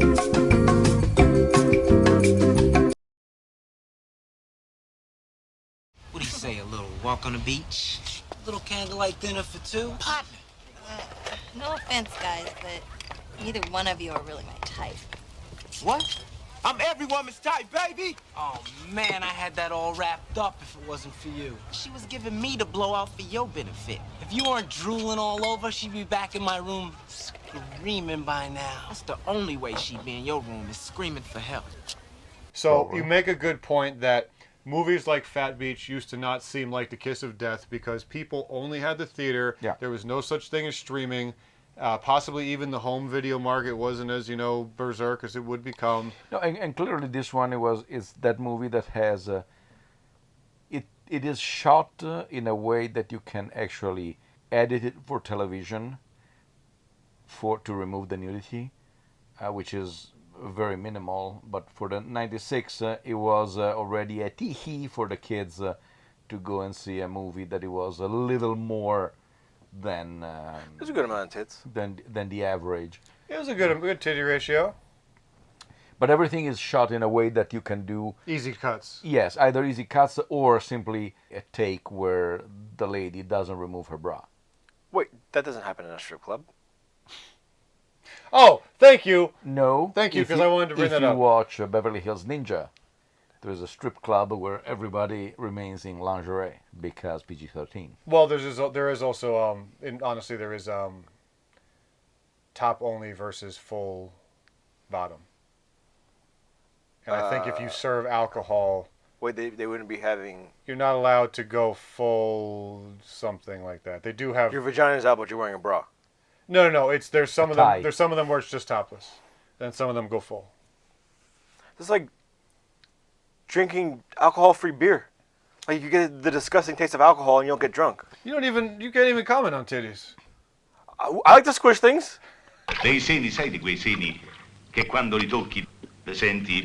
What do you say, a little walk on the beach? A little candlelight dinner for 2? Partner. No offense, guys, but neither one of you are really my type. What? I'm every woman's type, baby! Oh, man, I had that all wrapped up if it wasn't for you. She was giving me the blowout for your benefit. If you weren't drooling all over, she'd be back in my room screaming by now. That's the only way she'd be in your room, is screaming for help. So you make a good point that movies like Phat Beach used to not seem like the kiss of death because people only had the theater. Yeah. There was no such thing as streaming. Possibly even the home video market wasn't as, berserk as it would become. No, and clearly this one is that movie that has it is shot in a way that you can actually edit it for television to remove the nudity. which is very minimal. But for the 96, it was already a tee-hee for the kids to go and see a movie that it was a little more than There's a good amount of tits. than the average. It was a good titty ratio. But everything is shot in a way that you can do easy cuts. Yes, either easy cuts or simply a take where the lady doesn't remove her bra. Wait, that doesn't happen in a strip club. Oh, thank you. No. Thank you, If because I wanted to bring that If you up. watch Beverly Hills Ninja, there's a strip club where everybody remains in lingerie because PG-13. Well, there is also honestly there is top only versus full bottom. And I think if you serve alcohol, wait, they wouldn't be having. You're not allowed to go full something like that. They do have Your vagina's out, but you're wearing a bra. No. There's some A of them. tie. There's some of them where it's just topless, and some of them go full. It's like drinking alcohol-free beer. Like you get the disgusting taste of alcohol and you don't get drunk. You can't even comment on titties. I like to squish things. Dei seni, sai di quei seni che quando li tocchi le senti.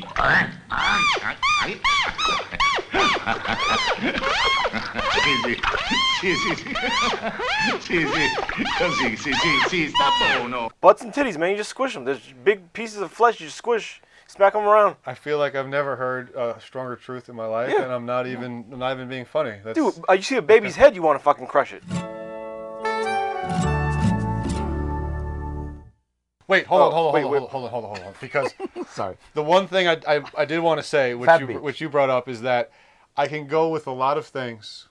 Sì, sta buono. Butts and titties, man, you just squish them. There's big pieces of flesh you just squish, smack them around. I feel like I've never heard a stronger truth in my life, Yeah. and I'm not even being funny. That's, Dude, you see a baby's head, you want to fucking crush it. Wait, hold on. Because sorry, the one thing I did want to say, which you brought up, is that I can go with a lot of things.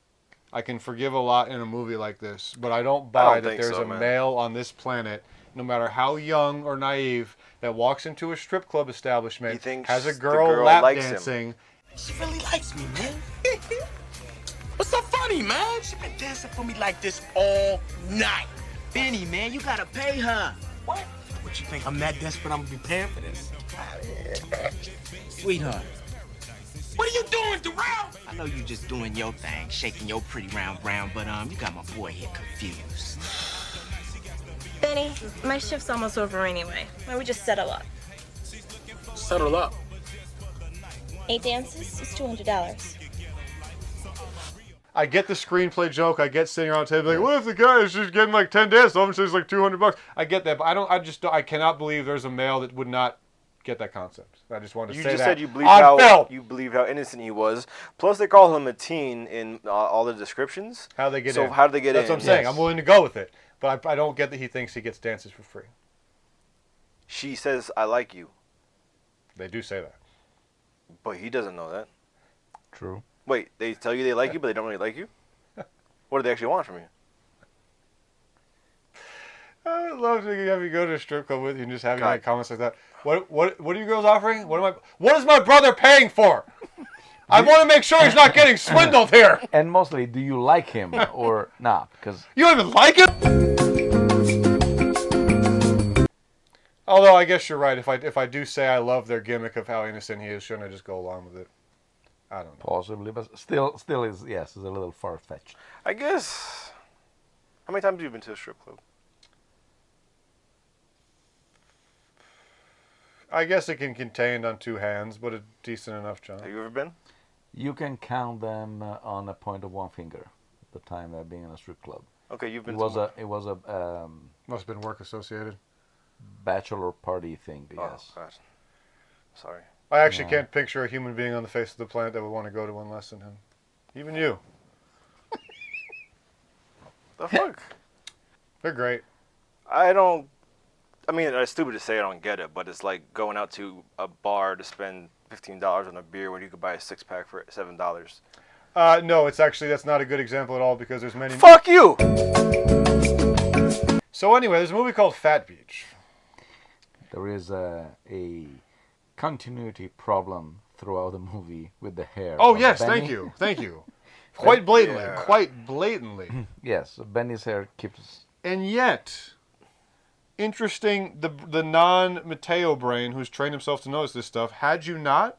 I can forgive a lot in a movie like this, but I don't buy that there's a male on this planet, no matter how young or naive, that walks into a strip club establishment, has a girl lap dancing. She really likes me, man. What's so funny, man? She been dancing for me like this all night. Benny, man, you gotta pay her. What? What you think? I'm that desperate I'm gonna be paying for this? Sweetheart. What are you doing, Darrell? I know you just doing your thing, shaking your pretty round, but you got my boy here confused. Benny, my shift's almost over anyway. Why don't we just settle up? Settle up. 8 dances is $200. I get the screenplay joke. I get sitting around the table like, what if the guy is just getting like 10 dances? All of a sudden it's like $200. I get that, but I cannot believe there's a male that would not get that concept. I just wanted to say that. You just said you believe how innocent he was. Plus, they call him a teen in all the descriptions. How they get in? So how do they get in? That's what I'm saying. I'm willing to go with it, but I don't get that he thinks he gets dances for free. She says, "I like you." They do say that, but he doesn't know that. True. Wait, they tell you they like you, but they don't really like you? What do they actually want from you? I would love to have you go to a strip club with you and just have you make comments like that. What are you girls offering? What is my brother paying for? I want to make sure he's not getting swindled here. And mostly, do you like him or not? Because you don't even like him. Although I guess you're right. If I do say I love their gimmick of how innocent he is, shouldn't I just go along with it? I don't know. Possibly, but still is a little far-fetched. I guess. How many times have you been to a strip club? I guess it can contained on 2 hands, but a decent enough chunk. Have you ever been? You can count them on a point of one finger. The time I've been in a strip club. Okay, you've been. It was a must have been work associated. Bachelor party thing. Oh, Yes. God. Sorry. I actually can't picture a human being on the face of the planet that would want to go to one less than him. Even you. The fuck? They're great. I mean, it's stupid to say I don't get it, but it's like going out to a bar to spend $15 on a beer when you could buy a 6-pack for $7. No, that's not a good example at all because there's many. Fuck you! So anyway, there's a movie called Phat Beach. There is a continuity problem throughout the movie with the hair. Oh yes, Benny. thank you. Quite blatantly. Yes, Benny's hair keeps. And yet, interesting, the non-Mateo brain who's trained himself to notice this stuff, had you not,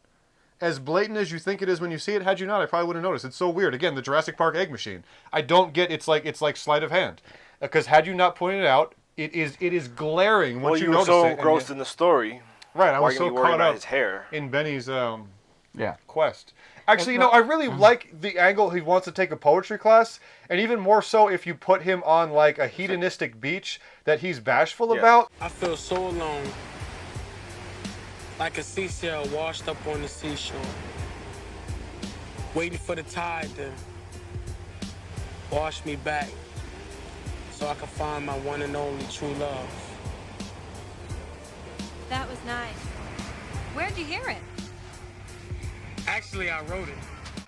as blatant as you think it is when you see it, had you not, I probably wouldn't notice. It's so weird. Again, the Jurassic Park egg machine. I don't get, it's like sleight of hand. Because had you not pointed it out, it is glaring once Well, you you were notice so it. engrossed in the story. Right, I was Why so are you worried caught about up his hair in Benny's Yeah. quest. Actually, you know, I really like the angle he wants to take a poetry class, and even more so if you put him on like a hedonistic beach that he's bashful about. I feel so alone, like a seashell washed up on the seashore, waiting for the tide to wash me back so I can find my one and only true love. That was nice. Where'd you hear it? Actually, I wrote it.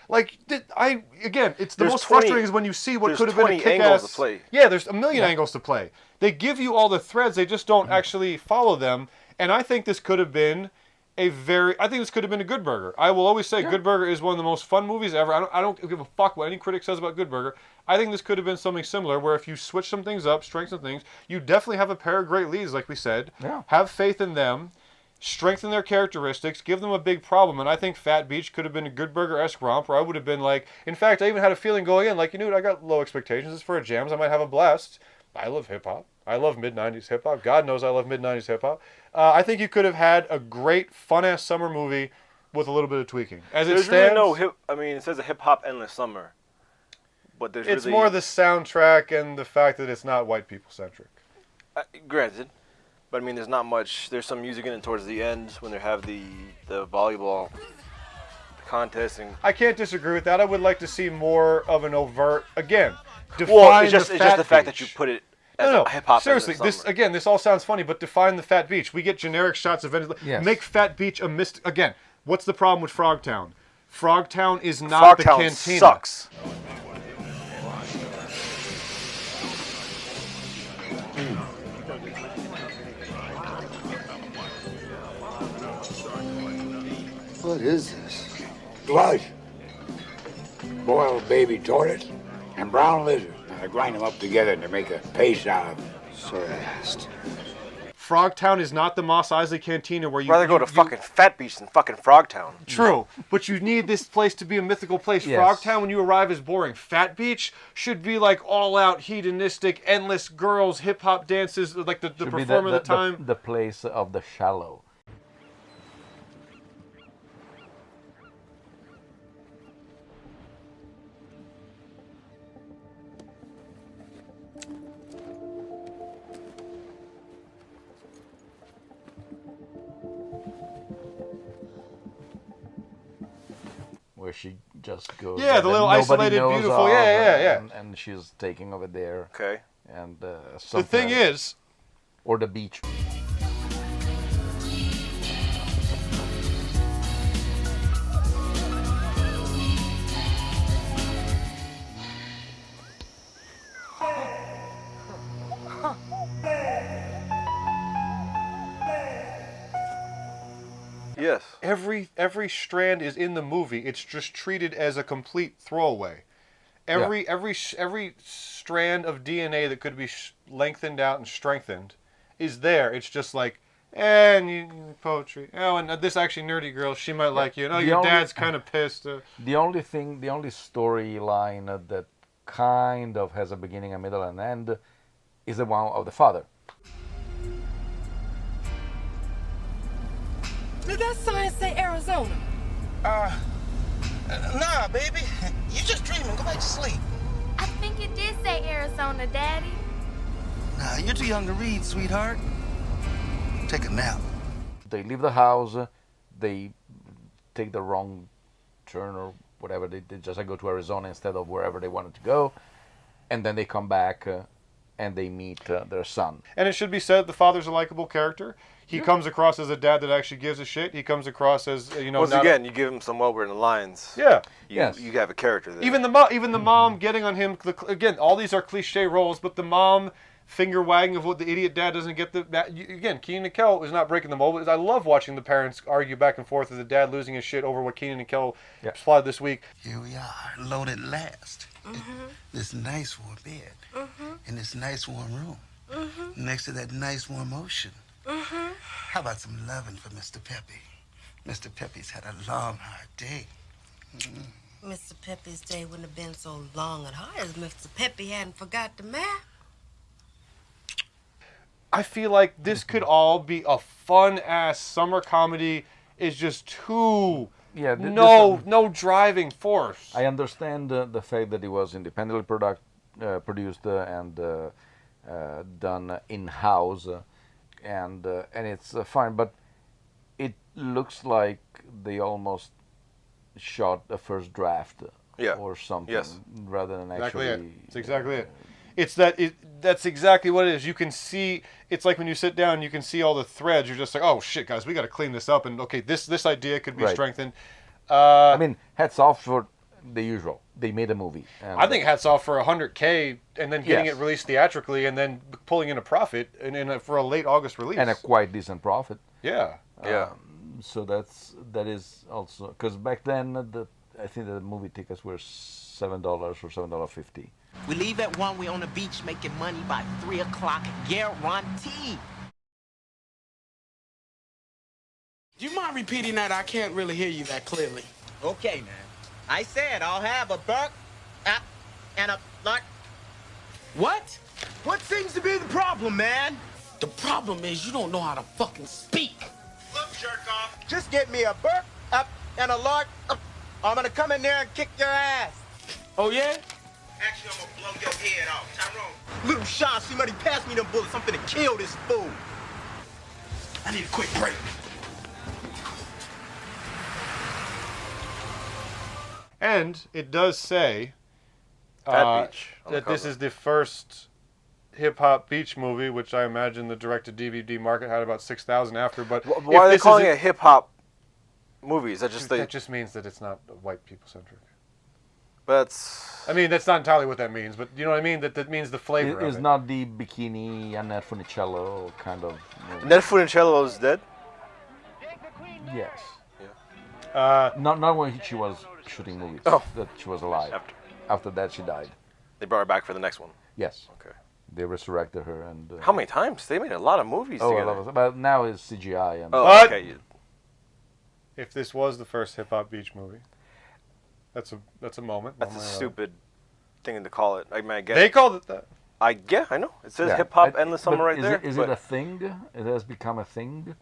Like, it's the There's most 20 frustrating is when you see what there's could have been a 20 angles kick-ass. to play. Yeah, there's a million angles to play. They give you all the threads, they just don't actually follow them. And I think this could have been I think this could have been a Good Burger. I will always say Good Burger is one of the most fun movies ever. I don't give a fuck what any critic says about Good Burger. I think this could have been something similar, where if you switch some things up, strengthen things, you definitely have a pair of great leads, like we said. Yeah. Have faith in them. Strengthen their characteristics, give them a big problem, and I think Phat Beach could have been a Good Burger-esque romp, where I would have been like, in fact, I even had a feeling going in, like, you know what, I got low expectations, it's for a jams, I might have a blast. I love hip-hop. I love mid-90s hip-hop. God knows I love mid-90s hip-hop. I think you could have had a great, fun-ass summer movie with a little bit of tweaking. As There's it stands, really it says a hip-hop endless summer, but there's it's really... more the soundtrack and the fact that it's not white people-centric. Granted. But I mean, there's not much. There's some music in it towards the end when they have the volleyball contest. And I can't disagree with that. I would like to see more of an overt, again, define well, it's just the the fact that Beach. you put it as No, a hip hop. seriously, this all sounds funny, but define the Phat Beach. We get generic shots of anything. Yes. Make Phat Beach a again. What's the problem with Frogtown? Frogtown is not the cantina. Sucks. What is this? Blood. Boiled baby tortoise and brown lizard. I grind them up together to make a paste out of. Sorry I asked. Frogtown is not the Mos Eisley Cantina where you... I'd rather go to fucking Phat Beach than fucking Frogtown. True, but you need this place to be a mythical place. Yes. Frogtown, when you arrive, is boring. Phat Beach should be like all-out, hedonistic, endless girls, hip-hop dances, like the Should be performer of the time. the place of the shallow. Where she just goes. Yeah, the little nobody isolated, knows beautiful. of, Yeah. And she's taking over there. Okay. And The thing is, or the beach. Yes. every strand is in the movie. It's just treated as a complete throwaway. Every strand of DNA that could be lengthened out and strengthened is there. It's just like, and poetry. Oh, and this actually nerdy girl, she might like you. And, oh, your dad's kind of pissed. The only storyline that kind of has a beginning, a middle, and end is the one of the father. Did that sign say Arizona? Nah, baby. You just dreaming. Go back to sleep. I think it did say Arizona, Daddy. Nah, you're too young to read, sweetheart. Take a nap. They leave the house, they take the wrong turn or whatever. They just go to Arizona instead of wherever they wanted to go, and then they come back and they meet their son. And it should be said, the father's a likable character. He comes across as a dad that actually gives a shit. He comes across as, Once again, you give him some well-written lines. Yeah. You have a character there. Even the mom getting on him. Again, all these are cliche roles, but the mom finger wagging of what the idiot dad doesn't get. Again, Kenan and Kel is not breaking the mold. I love watching the parents argue back and forth with the dad losing his shit over what Kenan and Kel plotted this week. Here we are, loaded last. This nice warm bed. In this nice warm room. Next to that nice warm ocean. How about some loving for Mr. Peppy? Mr. Peppy's had a long, hard day. Mr. Peppy's day wouldn't have been so long and hard if Mr. Peppy hadn't forgot the map. I feel like this could all be a fun-ass summer comedy. Is just too... Yeah, no driving force. I understand the fact that it was independently produced and done in-house, and it's fine, but it looks like they almost shot a first draft or something rather than exactly actually. It's exactly it. It's that's exactly what it is. You can see, it's like when you sit down, you can see all the threads. You're just like, oh shit, guys, we got to clean this up. And okay, this idea could be strengthened. I mean, hats off for the usual. They made a movie. And I think hats off for $100K and then getting it released theatrically and then pulling in a profit and for a late August release. And a quite decent profit. Yeah. So that is also, because back then I think the movie tickets were $7 or $7.50. We leave at 1, we on the beach making money by 3 o'clock, guaranteed. Do you mind repeating that? I can't really hear you that clearly. Okay, man. I said I'll have a buck, and a lark. What? What seems to be the problem, man? The problem is you don't know how to fucking speak. Look, jerk off. Just get me a buck, and a lark. I'm gonna come in there and kick your ass. Oh, yeah? Actually, I'm gonna blow your head off. Tyrone. Little Sean, somebody pass me them bullets. I'm finna kill this fool. I need a quick break. And it does say Phat Beach that this is the first hip-hop beach movie, which I imagine the direct-to-DVD market had about 6,000 after. But why are they calling it hip-hop movie? Is that just that just means that it's not white people-centric. But I mean, that's not entirely what that means, but you know what I mean? That means the flavor of It's it. not the bikini and Ned Funicello kind of movie. Ned Funicello is dead? Yes. Yeah. Not when she was shooting movies. Oh. That she was alive. After that, she died. They brought her back for the next one? Yes. Okay. They resurrected her and... How many times? They made a lot of movies together. A lot of, but now it's CGI. And But okay. if this was the first hip-hop beach movie, that's a moment. That's a stupid thing to call it. I mean, I guess they called it that. I know. It says hip-hop Endless Summer right there. Is it a thing? It has become a thing?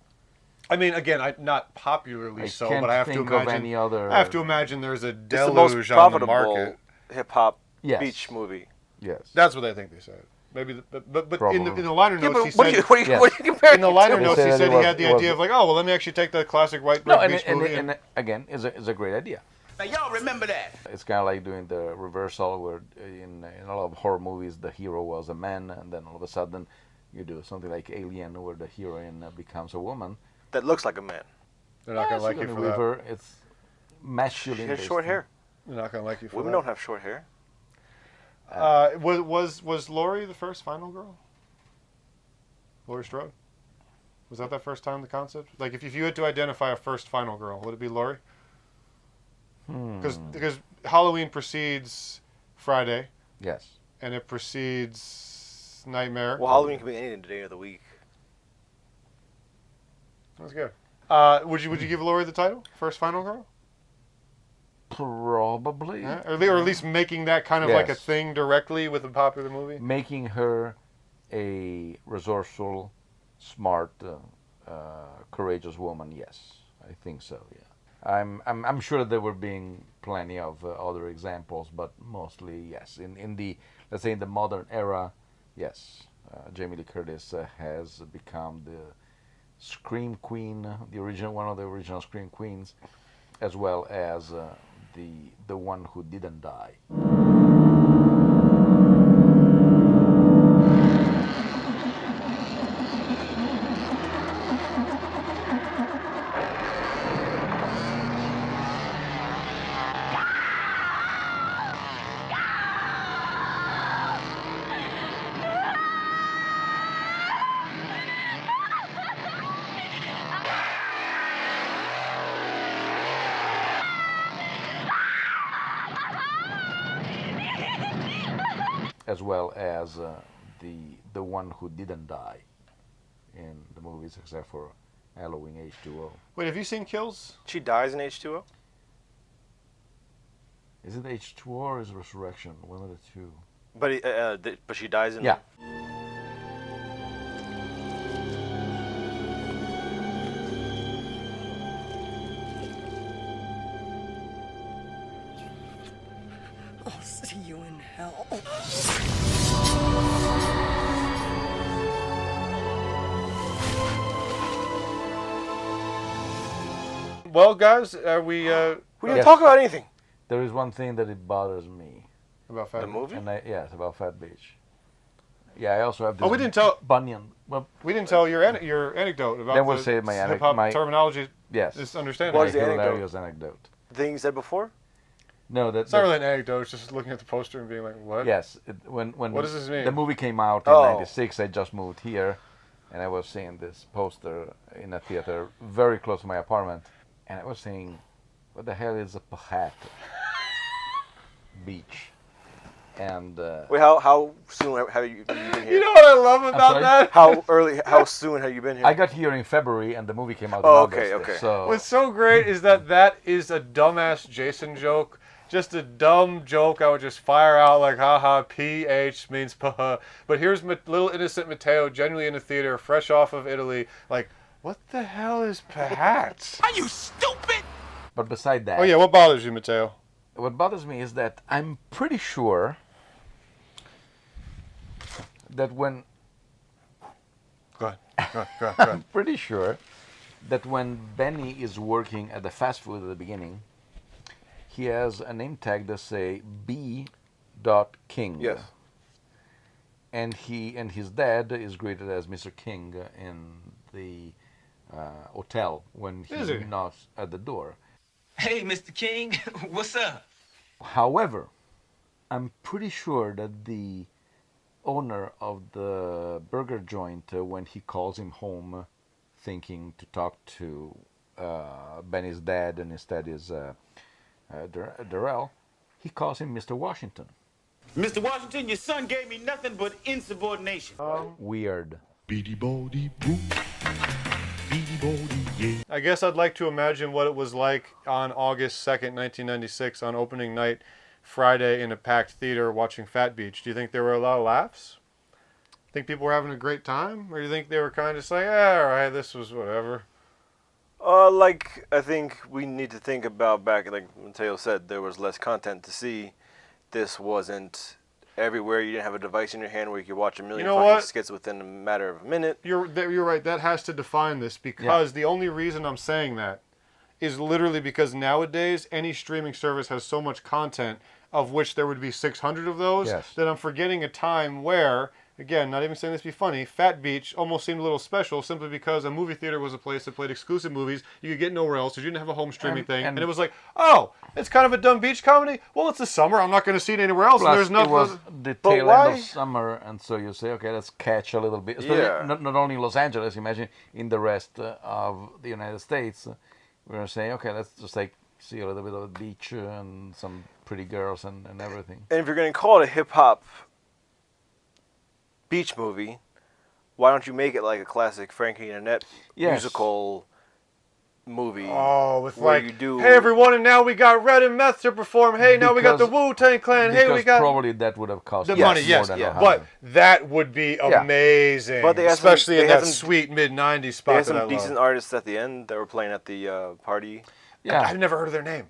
I mean, again, not popularly so, but I have to imagine. Of any other... I have to imagine there's a deluge it's the most profitable on the market. Hip-hop beach movie. Yes. That's what I think they said. Maybe, but in the liner notes he what said. What are you comparing in the liner to? notes he said he had the idea of like, oh well, let me actually take the classic white bread beach movie. And again, is a great idea. Now y'all remember that? It's kind of like doing the reversal where in a lot of horror movies the hero was a man and then all of a sudden you do something like Alien where the heroine becomes a woman. That looks like a man. They're not gonna like you for that. It's masculine. She has short hair. They're not gonna like you for Women that. don't have short hair. Was Laurie the first final girl? Laurie Strode? Was that first time the concept? Like if you had to identify a first final girl, would it be Laurie? Because Halloween precedes Friday. Yes. And it precedes Nightmare. Well, Halloween can be any day of the week. That's good. Would you give Laurie the title? First final girl? Probably. Yeah? Or at least making that kind of like a thing directly with a popular movie? Making her a resourceful, smart, courageous woman, yes. I think so, yeah. I'm sure there were being plenty of other examples, but mostly, yes. In the, let's say in the modern era, yes. Jamie Lee Curtis has become the Scream Queen, one of the original Scream Queens, as well as the one who didn't die. As well as the one who didn't die in the movies, except for Halloween H2O. Wait, have you seen Kills? She dies in H2O? Is it H2O or is it Resurrection? One of the two. But she dies in... Yeah. I'll see you in hell. Well, guys, are we... We didn't talk about anything. There is one thing that it bothers me. About Phat Beach? movie? Yes, about Phat Beach. Yeah, I also have this we didn't tell... bunion. Well, we didn't tell your anecdote about then we'll say my hip-hop terminology. Yes. This understanding. What is the hilarious anecdote? The thing you said before? No, it's not really an anecdote. It's just looking at the poster and being like, "What?" Yes, when what does this mean? The movie came out in '96. I just moved here, and I was seeing this poster in a theater very close to my apartment, and I was saying, "What the hell is a Phat Beach?" And wait, how soon have you been here? You know what I love about that? How soon have you been here? I got here in February, and the movie came out in okay, August. okay. So what's so great is that is a dumbass Jason joke. Just a dumb joke I would just fire out like, haha, PH means puh. But here's little innocent Matteo, genuinely in the theater, fresh off of Italy, like, what the hell is Phat? Are you stupid? But beside that... Oh yeah, what bothers you, Matteo? What bothers me is that I'm pretty sure that when... Go ahead. I'm pretty sure that when Benny is working at the fast food at the beginning, he has a name tag that say B.King. Yes. And his dad is greeted as Mr. King in the hotel when he knocks at the door. Hey, Mr. King, what's up? However, I'm pretty sure that the owner of the burger joint, when he calls him home, thinking to talk to Benny's dad, and instead is Darrell, he calls him Mr. Washington. Mr. Washington, your son gave me nothing but insubordination. Weird. I guess I'd like to imagine what it was like on August 2nd, 1996, on opening night, Friday, in a packed theater watching Phat Beach. Do you think there were a lot of laughs? Think people were having a great time? Or do you think they were kind of just like, all right, this was whatever? I think we need to think about back, like Mateo said, there was less content to see. This wasn't everywhere. You didn't have a device in your hand where you could watch a million fucking skits within a matter of a minute. You're right. That has to define this, because the only reason I'm saying that is literally because nowadays any streaming service has so much content, of which there would be 600 of those, that I'm forgetting a time where, again, not even saying this to be funny, Phat Beach almost seemed a little special simply because a movie theater was a place that played exclusive movies you could get nowhere else because you didn't have a home streaming thing. And it was like, oh, it's kind of a dumb beach comedy? Well, it's the summer. I'm not going to see it anywhere else. Plus, and there's nothing. It was the tail end of summer, and so you say, okay, let's catch a little bit. Especially not only in Los Angeles, imagine in the rest of the United States. We're going to say, okay, let's just see a little bit of the beach and some pretty girls and everything. And if you're going to call it a hip-hop beach movie, why don't you make it like a classic Frankie and Annette musical movie? Oh, with where like, you do... hey everyone, and now we got Red and Meth to perform. Hey, now we got the Wu-Tang Clan. Hey, we got probably that would have cost the money. Yes, but that would be amazing. But they had especially in that some sweet mid-90s spot. They had some decent artists at the end that were playing at the party. Yeah, I've never heard of their name.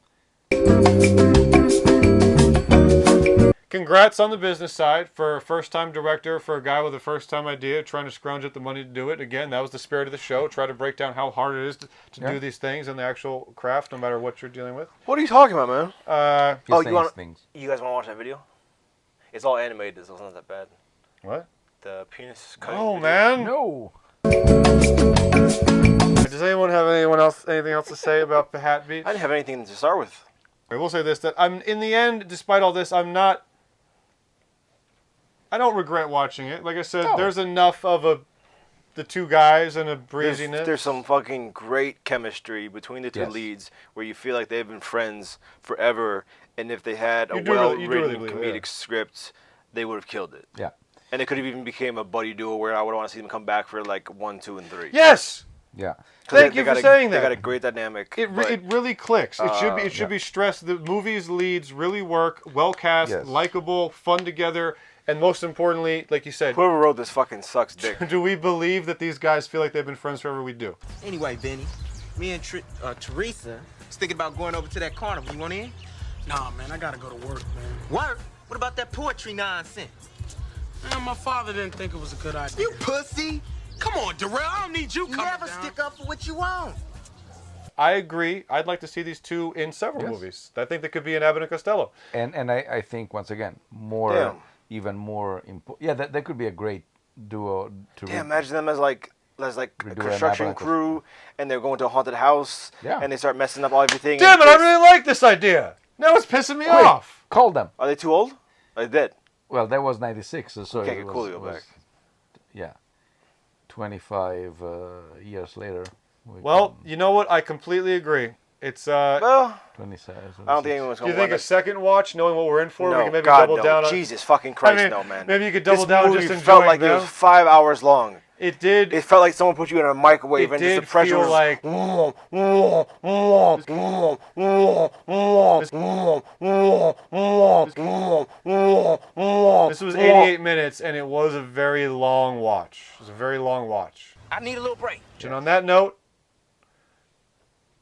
Congrats on the business side for a first-time director, for a guy with a first-time idea, trying to scrounge up the money to do it. Again, that was the spirit of the show. Try to break down how hard it is to do these things in the actual craft, no matter what you're dealing with. What are you talking about, man? You guys want to watch that video? It's all animated, so it's not that bad. What? The penis cutting Oh, video. man. No. Does anyone have anything else to say about Phat Beach? I didn't have anything to start with. I will say this, that in the end, despite all this, I don't regret watching it. Like I said, there's enough of the two guys and a breeziness. There's some fucking great chemistry between the two leads where you feel like they've been friends forever, and if they had a well-written comedic script, they would have killed it. Yeah. And it could have even became a buddy duo where I would want to see them come back for like 1, 2, and 3. Yes! Yeah. Thank you for saying that. They got a great dynamic. It really clicks. It should be stressed. The movie's leads really work, well cast, likable, fun together, and most importantly, like you said, whoever wrote this fucking sucks dick. Do we believe that these guys feel like they've been friends forever? We do. Anyway, Benny, me and Teresa was thinking about going over to that carnival. You want in? Nah, man, I gotta go to work, man. Work? What about that poetry nonsense? Man, my father didn't think it was a good idea. You pussy! Come on, Darrell, I don't need you coming Never down. stick up for what you want. I agree. I'd like to see these two in several movies. I think they could be in Abbott and Costello. And I think, once again, more, even more important. Yeah, that could be a great duo to Imagine them as like a redo construction an crew, and they're going to a haunted house, and they start messing up everything. Damn it, I really like this idea. Now it's pissing me off. Call them. Are they too old? Are they dead? Well, that was 96, so Okay, it was, Coolio back. Yeah, 25 years later. Well, you know what? I completely agree. It's 27. I don't think anyone's Do going you to think a second watch, knowing what we're in for, No, we can maybe God, double no. down on? Jesus fucking Christ, I mean, no, man. Maybe you could double This down movie just felt enjoying like them. it was 5 hours long. It did. It felt like someone put you in a microwave It and just the did pressure feel was like- This was 88 minutes, and it was a very long watch. It was a very long watch. I need a little break. And on that note,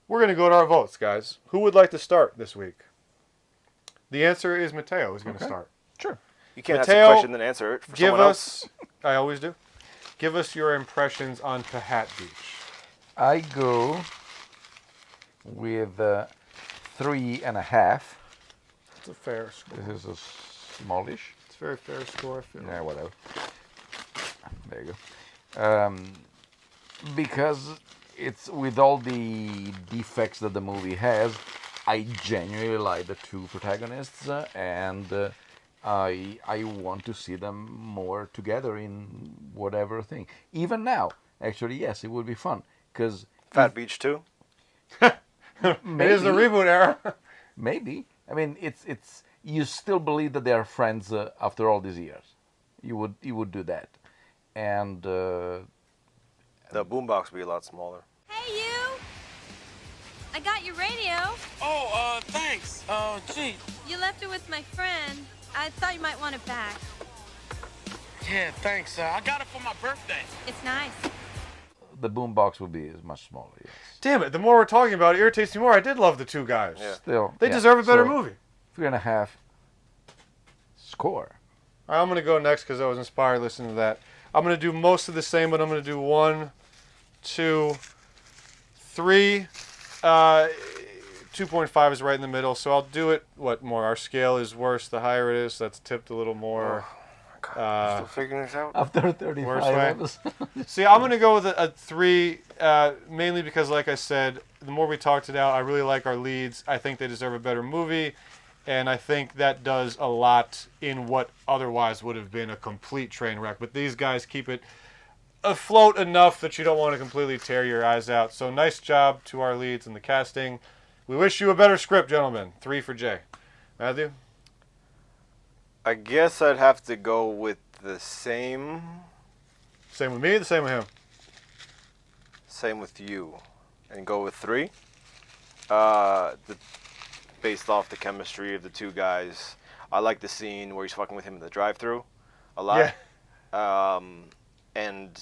we're going to go to our votes, guys. Who would like to start this week? The answer is Mateo is going to start. Sure. You can't Mateo, ask a question and then answer it for give someone us, else. I always do. Give us your impressions on Phat Beach. I go with 3.5. It's a fair score. This is a smallish. It's a very fair score, I feel. Yeah, whatever. There you go. Because it's with all the defects that the movie has, I genuinely like the two protagonists, and I want to see them more together in whatever thing. Even now, actually, yes, it would be fun. Because Phat Beach 2? It is the reboot era. Maybe. I mean, it's you still believe that they are friends after all these years. You would do that, and the boombox would be a lot smaller. Hey, you! I got your radio. Oh, thanks. Gee. You left it with my friend. I thought you might want it back. Yeah, thanks. I got it for my birthday. It's nice. the boombox would be much smaller. Yes. Damn it! The more we're talking about it, irritates me more. I did love the two guys. Yeah. Still, they yeah. deserve a better So, movie. 3.5. Score. All right, I'm gonna go next because I was inspired listening to that. I'm gonna do most of the same, but I'm gonna do 1, 2, 3. 2.5 is right in the middle, so I'll do it. What more? Our scale is worse the higher it is. So that's tipped a little more. Still figuring this out. After 35 worse way. episodes. See, I'm gonna go with a 3, mainly because, like I said, the more we talked it out, I really like our leads. I think they deserve a better movie, and I think that does a lot in what otherwise would have been a complete train wreck. But these guys keep it afloat enough that you don't want to completely tear your eyes out. So nice job to our leads and the casting. We wish you a better script, gentlemen. 3 for Jay. Matthew? I guess I'd have to go with the same. Same with me, the same with him. Same with you. And go with 3. Based off the chemistry of the two guys. I like the scene where he's fucking with him in the drive-thru a lot. Yeah. And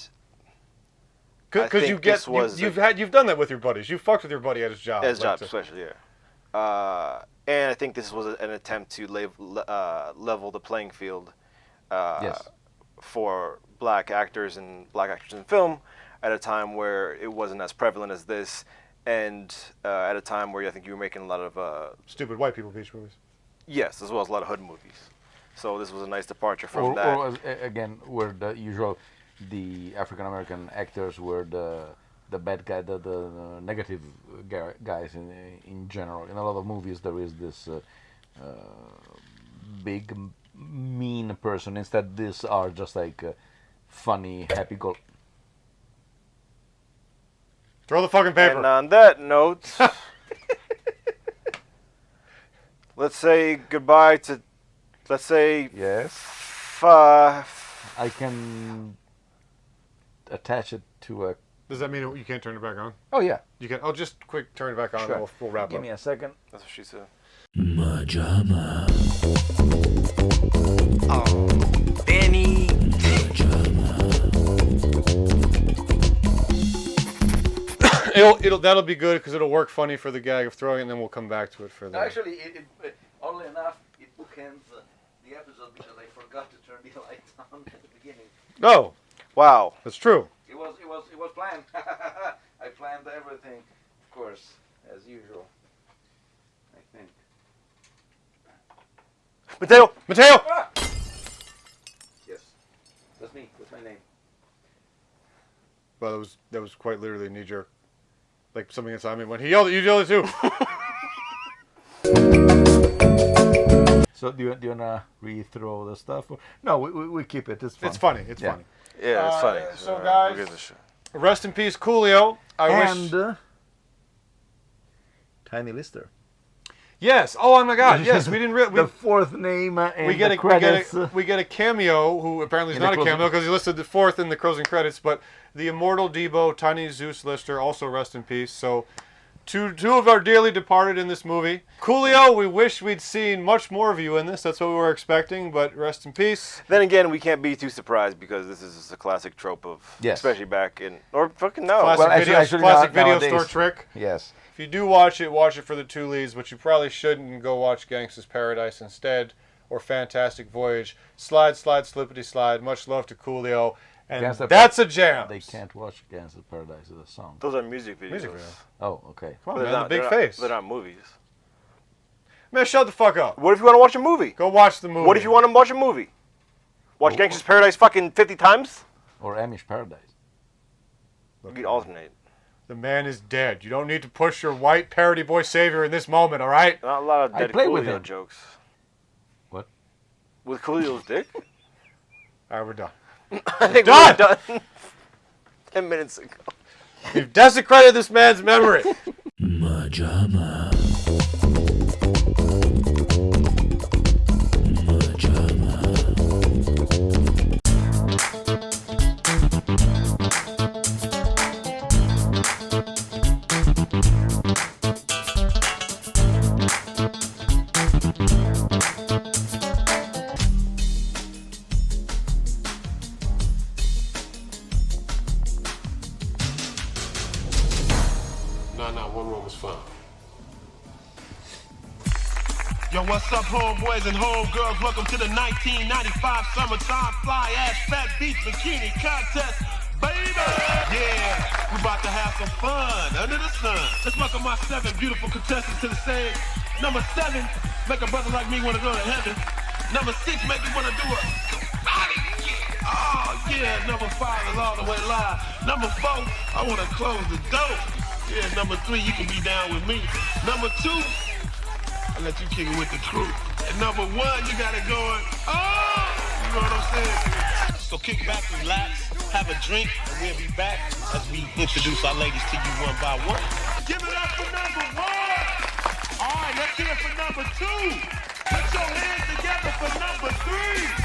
because you've done that with your buddies. You fucked with your buddy at his job. At his job, especially, yeah. And I think this was an attempt to level the playing field for black actors in film at a time where it wasn't as prevalent as this, and at a time where I think you were making a lot of stupid white people beach movies. Yes, as well as a lot of hood movies. So this was a nice departure from that. Or again, where the usual, the African American actors were the bad guy, the negative guys in general. In a lot of movies, there is this big mean person. Instead, these are just like funny, happy-go. Throw the fucking paper. And on that note, let's say goodbye to. Let's say yes. I can attach it to a. Does that mean you can't turn it back on? Oh yeah. You can. Oh, just quick turn it back on. Sure. And we'll wrap up. Give me a second. That's what she said. MaJaMa. Oh, Benny. That'll be good because it'll work funny for the gag of throwing it, and then we'll come back to it for the. Actually, bookend the episode because I forgot to turn the lights on at the beginning. Oh, wow, that's true. It was planned. I planned everything, of course, as usual. I think. Mateo! Mateo! Ah! Yes, that's me. That's my name. Well, that was quite literally a knee jerk, like something inside me when he yelled. You yelled it too. So do you wanna re-throw the stuff? Or? No, we keep it. It's fun. It's funny. It's funny. Yeah, it's funny. So guys, rest in peace, Coolio. I wish. Tiny Lister. Yes. Oh my God. Yes. We didn't. The fourth name and we get the credits. we get a cameo who apparently is not a cameo because he listed the fourth in the closing credits. But the immortal Debo, Tiny Zeus Lister, also rest in peace. So. Two of our dearly departed in this movie. Coolio, we wish we'd seen much more of you in this. That's what we were expecting, but rest in peace. Then again, we can't be too surprised because this is just a classic trope of, especially back in, or fucking no. Classic video store trick. Yes. If you do watch it for the two leads, but you probably shouldn't, and go watch Gangsta's Paradise instead, or Fantastic Voyage. Slide, slippity slide. Much love to Coolio. And that's a jam. They can't watch Gangsta's Paradise as a song. Those are music videos. Oh, okay. Come on, man, the big face. They're not movies. Man, shut the fuck up. What if you want to watch a movie? Go watch the movie. What if you want to watch a movie? Watch Gangsta's Paradise fucking 50 times? Or Amish Paradise. You can alternate. The man is dead. You don't need to push your white parody boy savior in this moment, all right? Not a lot of dead Coolio jokes. What? With Coolio's dick? All right, we're done. I think we're done 10 minutes ago. You've desecrated this man's memory. MaJaMa. One room was fine. Yo, what's up, homeboys and homegirls? Welcome to the 1995 summertime fly-ass Phat Beach bikini contest, baby! Yeah, we about to have some fun under the sun. Let's welcome my 7 beautiful contestants to the stage. Number 7, make a brother like me want to go to heaven. Number 6, make me want to do a... Oh, yeah, number 5 is all the way live. Number 4, I want to close the door. Yeah, number 3, you can be down with me. Number 2, I'll let you kick it with the crew. And number 1, you got it going. Oh! You know what I'm saying? So kick back, relax, have a drink, and we'll be back as we introduce our ladies to you one by one. Give it up for number 1. All right, let's hear it for number 2. Put your hands together for number 3.